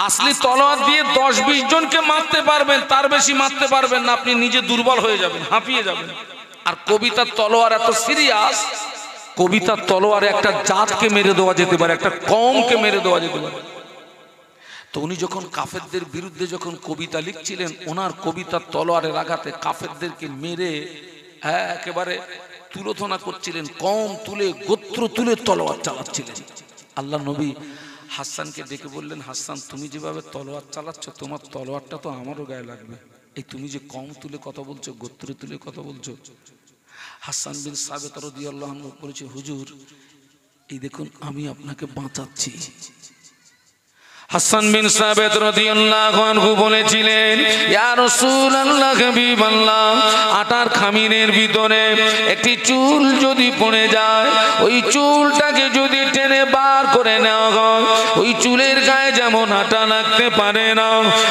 আসলি তলোয়ার দিয়ে 10-20 জনকে মারতে পারবেন, তার বেশি মারতে পারবেন না, আপনি নিজে দুর্বল হয়ে যাবেন, হাঁপিয়ে যাবেন। আর কবিতার তলোয়ার এত সিরিয়াস, কবিতার তলোয়ারে একটা জাতকে মেরে দেওয়া যেতে পারে, একটা কওমকে মেরে দেওয়া যেতে পারে। তো উনি যখন কাফেরদের বিরুদ্ধে যখন কবিতা লিখছিলেন, ওনার কবিতার তলোয়ারের আঘাতে কাফেরদেরকে মেরে একেবারে তুলোধনা করছিলেন, কম তুলে, গোত্র তুলে তলোয়ার চালাচ্ছিলেন। আল্লাহ নবী হাসানকে ডেকে বললেন, হাসান তুমি যেভাবে তলোয়ার চালাচ্ছ, তোমার তলোয়ারটা তো আমারও গায়ে লাগবে। এই তুমি যে কম তুলে কথা বলছো, গোত্র তুলে কথা বলছো। হাসান বিন সাবেত রাদিয়াল্লাহু আনহু বলেছে, হুজুর এই দেখুন আমি আপনাকে বাঁচাচ্ছি। হাসান বিন সাবেত রাদিয়াল্লাহু আনহু বলেছিলেন, ইয়া রাসূলুল্লাহ, হাবিবাল্লাহ, আটার খামিরের ভিতরে একটি চুল যদি পড়ে যায়, ওই চুলটাকে যদি টেনে বার করে নেওয়া হয়, ওই চুলের গায়ে যেমন আটা লাগতে পারে না,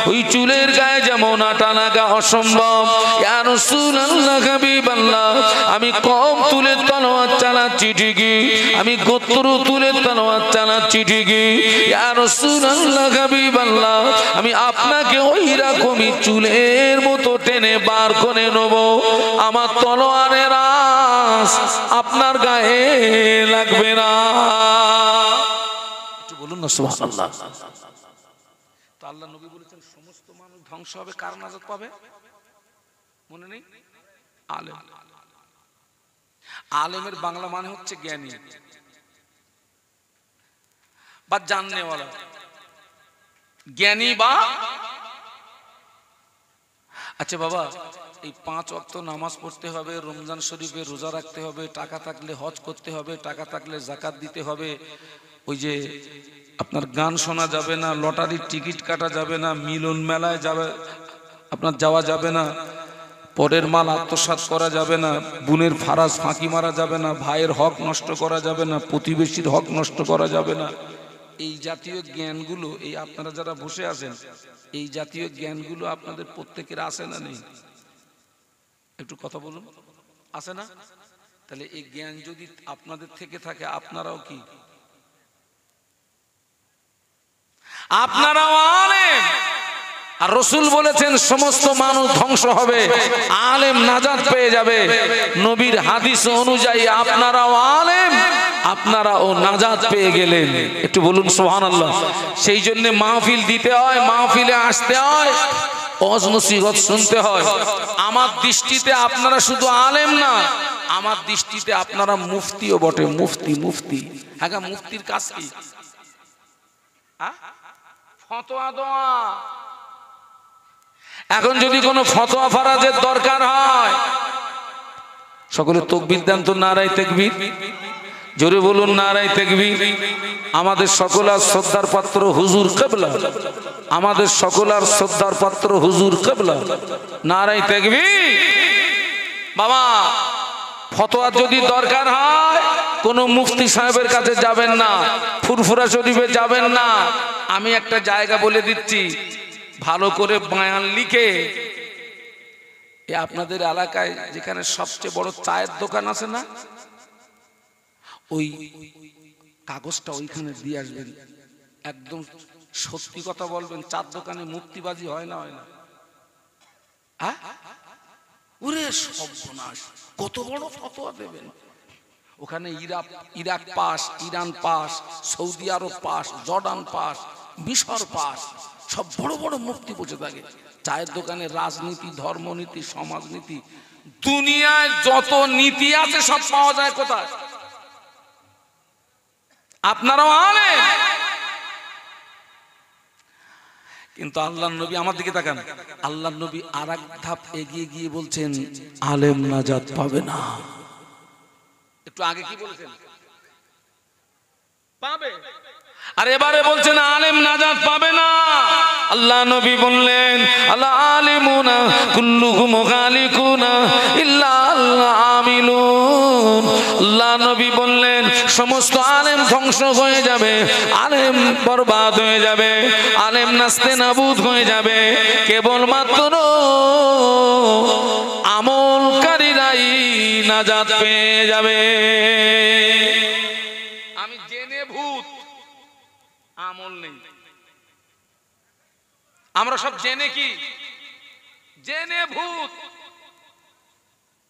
ওই চুলের গায়ে যেমন আটা লাগা অসম্ভব। ইয়া রাসূলুল্লাহ, হাবিবাল্লাহ, আমি কম তুলে তলোয়ার চালাচ্ছি ঠিকই, আমি গোত্র তুলে তলোয়ার চালাচ্ছি ঠিকই, ইয়া রাসূলুল্লাহ, হাবিবাল্লাহ, আমি আপনাকে ওই রকমই চুলের মতো টেনে বার করে নেব, আমার তলোয়ারের আঁচ আপনার গায়ে লাগবে না। একটু বলুন না সুবহানাল্লাহ। তো আল্লাহ নবী বলেছেন সমস্ত মানুষ ধ্বংস হবে, কার নাজাত পাবে মনে নেই? আলেম। আলেমের বাংলা মানে হচ্ছে জ্ঞানী বা জাননেওয়ালা, জ্ঞানী বা। আচ্ছা বাবা, এই 5 ওয়াক্ত নামাজ পড়তে হবে, রমজান শরীফে রোজা রাখতে হবে, টাকা থাকলে হজ করতে হবে, টাকা থাকলে যাকাত দিতে হবে, ওই যে আপনার গান শোনা যাবে না, লটারির টিকিট কাটা যাবে না, মিলন মেলায় যাবে আপনার যাওয়া যাবে না, পরের মাল আত্মসাৎ করা যাবে না, বোনের ফারাজ ফাঁকি মারা যাবে না, ভাইয়ের হক নষ্ট করা যাবে না, প্রতিবেশীর হক নষ্ট করা যাবে না। এই জাতীয় জ্ঞানগুলো, এই আপনারা যারা বসে আছেন, এই জাতীয় জ্ঞানগুলো আপনাদের প্রত্যেকের আছে না নেই? একটু কথা বলুন, আছে না? তাহলে এই জ্ঞান যদি আপনাদের থেকে থাকে, আপনারাও কি? আপনারাও আলেম। আর রাসূল বলেছেন সমস্ত মানুষ ধ্বংস হবে, আলেম নাজাত পেয়ে যাবে। নবীর হাদিস অনুযায়ী আপনারাও আলেম, আপনারাও নাজাত পেয়ে গেলেন। একটু বলুন সুবহানাল্লাহ। সেই জন্য মাহফিল দিতে হয়, মাহফিলে আসতে হয়, ওয়াজ নসিহত শুনতে হয়। আমার দৃষ্টিতে আপনারা শুধু আলেম না, আমার দৃষ্টিতে আপনারা মুফতিও বটে। মুফতি। হ্যাঁ, মুফতির কাজ কি? ফতোয়া দেওয়া। এখন যদি কোনো ফতোয়া ফারাজের দরকার হয়, সকলে তাকবীর দেন তো, নারায়ে তাকবীর, জোরে বলুন নারায়ে তাকবীর। আমাদের সকলের শ্রদ্ধার পাত্র হুজুর কিবলা, আমাদের সকলের শ্রদ্ধার পাত্র হুজুর কিবলা, নারায়ে তাকবীর। বাবা, ফতোয়া যদি দরকার হয়, কোন মুফতি সাহেবের কাছে যাবেন না, ফুরফুরা শরীফে যাবেন না। আমি একটা জায়গা বলে দিচ্ছি, ভালো করে বয়ান লিখে আপনাদের এলাকায় যেখানে সবচেয়ে বড় চায়ের দোকান আছে না, ওই কাগজটা ওইখানে দিয়ে আসবেন। একদম সত্যি কথা বলবেন, চার দোকানে মুক্তিবাজি হয় না? হ্যাঁ, ওরে সর্বনাশ, কত বড় ফতোয়া দেবেন। ওখানে Iraq pass, Iran pass, Saudi Arab pass, Jordan pass, মিশর পাস, সব বড় বড় মুফতি বসে থাকে। চায়ের দোকানে রাজনীতি, ধর্মনীতি, সমাজনীতি, দুনিয়ায় যত নীতি আছে সব পাওয়া যায় কোথায়? আপনারাও আলেম। কিন্তু আল্লাহর নবী আমার দিকে তাকান, আল্লাহর নবী আর এক ধাপ এগিয়ে গিয়ে বলছেন আলেম নাজাত পাবে না। একটু আগে কি বলেছেন? পাবে। আর এবারে বলছেন আলেম নাজাত পাবে না। আল্লাহ নবী বললেন আল আলিমুনা কুল্লুহুম গালিকুনা ইল্লা আল আমিলুন। আল্লাহ নবী বললেন সমস্ত আলেম ধ্বংস হয়ে যাবে, আলেম বরবাদ হয়ে যাবে, আলেম নাস্তে নাবুদ হয়ে যাবে, কেবলমাত্র আমলকারীরাই নাজাত পেয়ে যাবে। আমি জেনে ভূত, আমল নেই। আমরা সব জেনে কি? জেনে ভূত।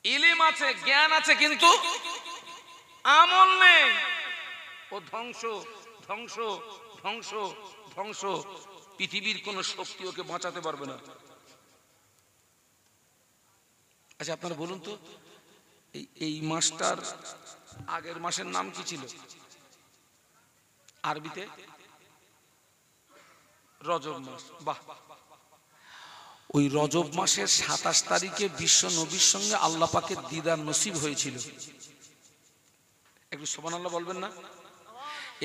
ইলম আছে, জ্ঞান আছে, কিন্তু আমল নেই। ও ধ্বংস ধ্বংস ধ্বংস ধ্বংস। পৃথিবীর কোন শক্তি ওকে বাঁচাতে পারবে না। আচ্ছা আপনারা বলুন তো, এই মাসটার আগের মাসের নাম কি ছিল আরবিতে? রজব মাস। বাহ। ওই রজব মাসের 27 তারিখে বিশ্ব নবীর সঙ্গে আল্লাহ পাকের দিদার নসিব হয়েছিল। একটু সুবহানাল্লাহ বলবেন না?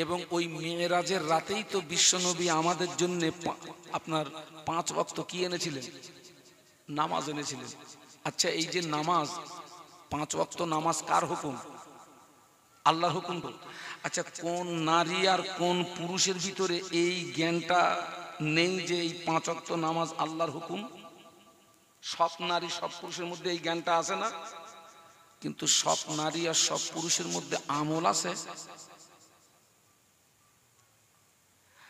এবং ওই মেরাজের রাতেই তো বিশ্ব নবী আমাদের জন্য আপনার 5 ওয়াক্ত কি এনেছিলেন? নামাজ এনেছিলেন। আচ্ছা এই যে নামাজ, 5 ওয়াক্ত নামাজ কার হুকুম? আল্লাহর হুকুম তো। আচ্ছা কোন নারী আর কোন পুরুষের ভিতরে এই জ্ঞানটা নেই যে এই 5 ওয়াক্ত নামাজ আল্লাহর হুকুম? সব নারী সব পুরুষের মধ্যে এই জ্ঞানটা আছে না? কিন্তু সব নারী আর সব পুরুষের মধ্যে আমল আছে?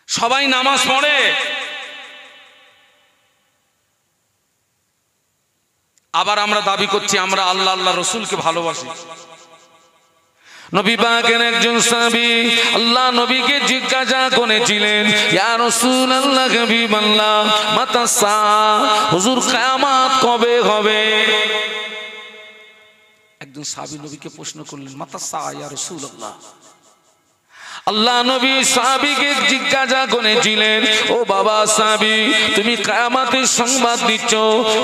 সবাই নামাজ পড়ে, আবার আমরা দাবি করছি আমরা আল্লাহ আল্লাহ রসুলকে ভালোবাসি। নবী পাকের একজন সাহাবী আল্লাহ নবীকে জিজ্ঞাসা করেছিলেন ইয়া রাসূলুল্লাহ হাবিবাল্লাহ মাতা সা, হুজুর কিয়ামত কবে হবে? একজন সাহাবী নবীকে প্রশ্ন করলেন মাতা সা ইয়া রাসূলুল্লাহ। আল্লাহ নবী সাহাবীকে জিজ্ঞাসা করেছিলেন ও বাবা সাহাবী, তুমি কিয়ামতের সংবাদ দিচ্ছ,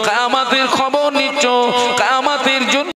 কিয়ামতের খবর নিচ্ছ, কিয়ামতের জন্য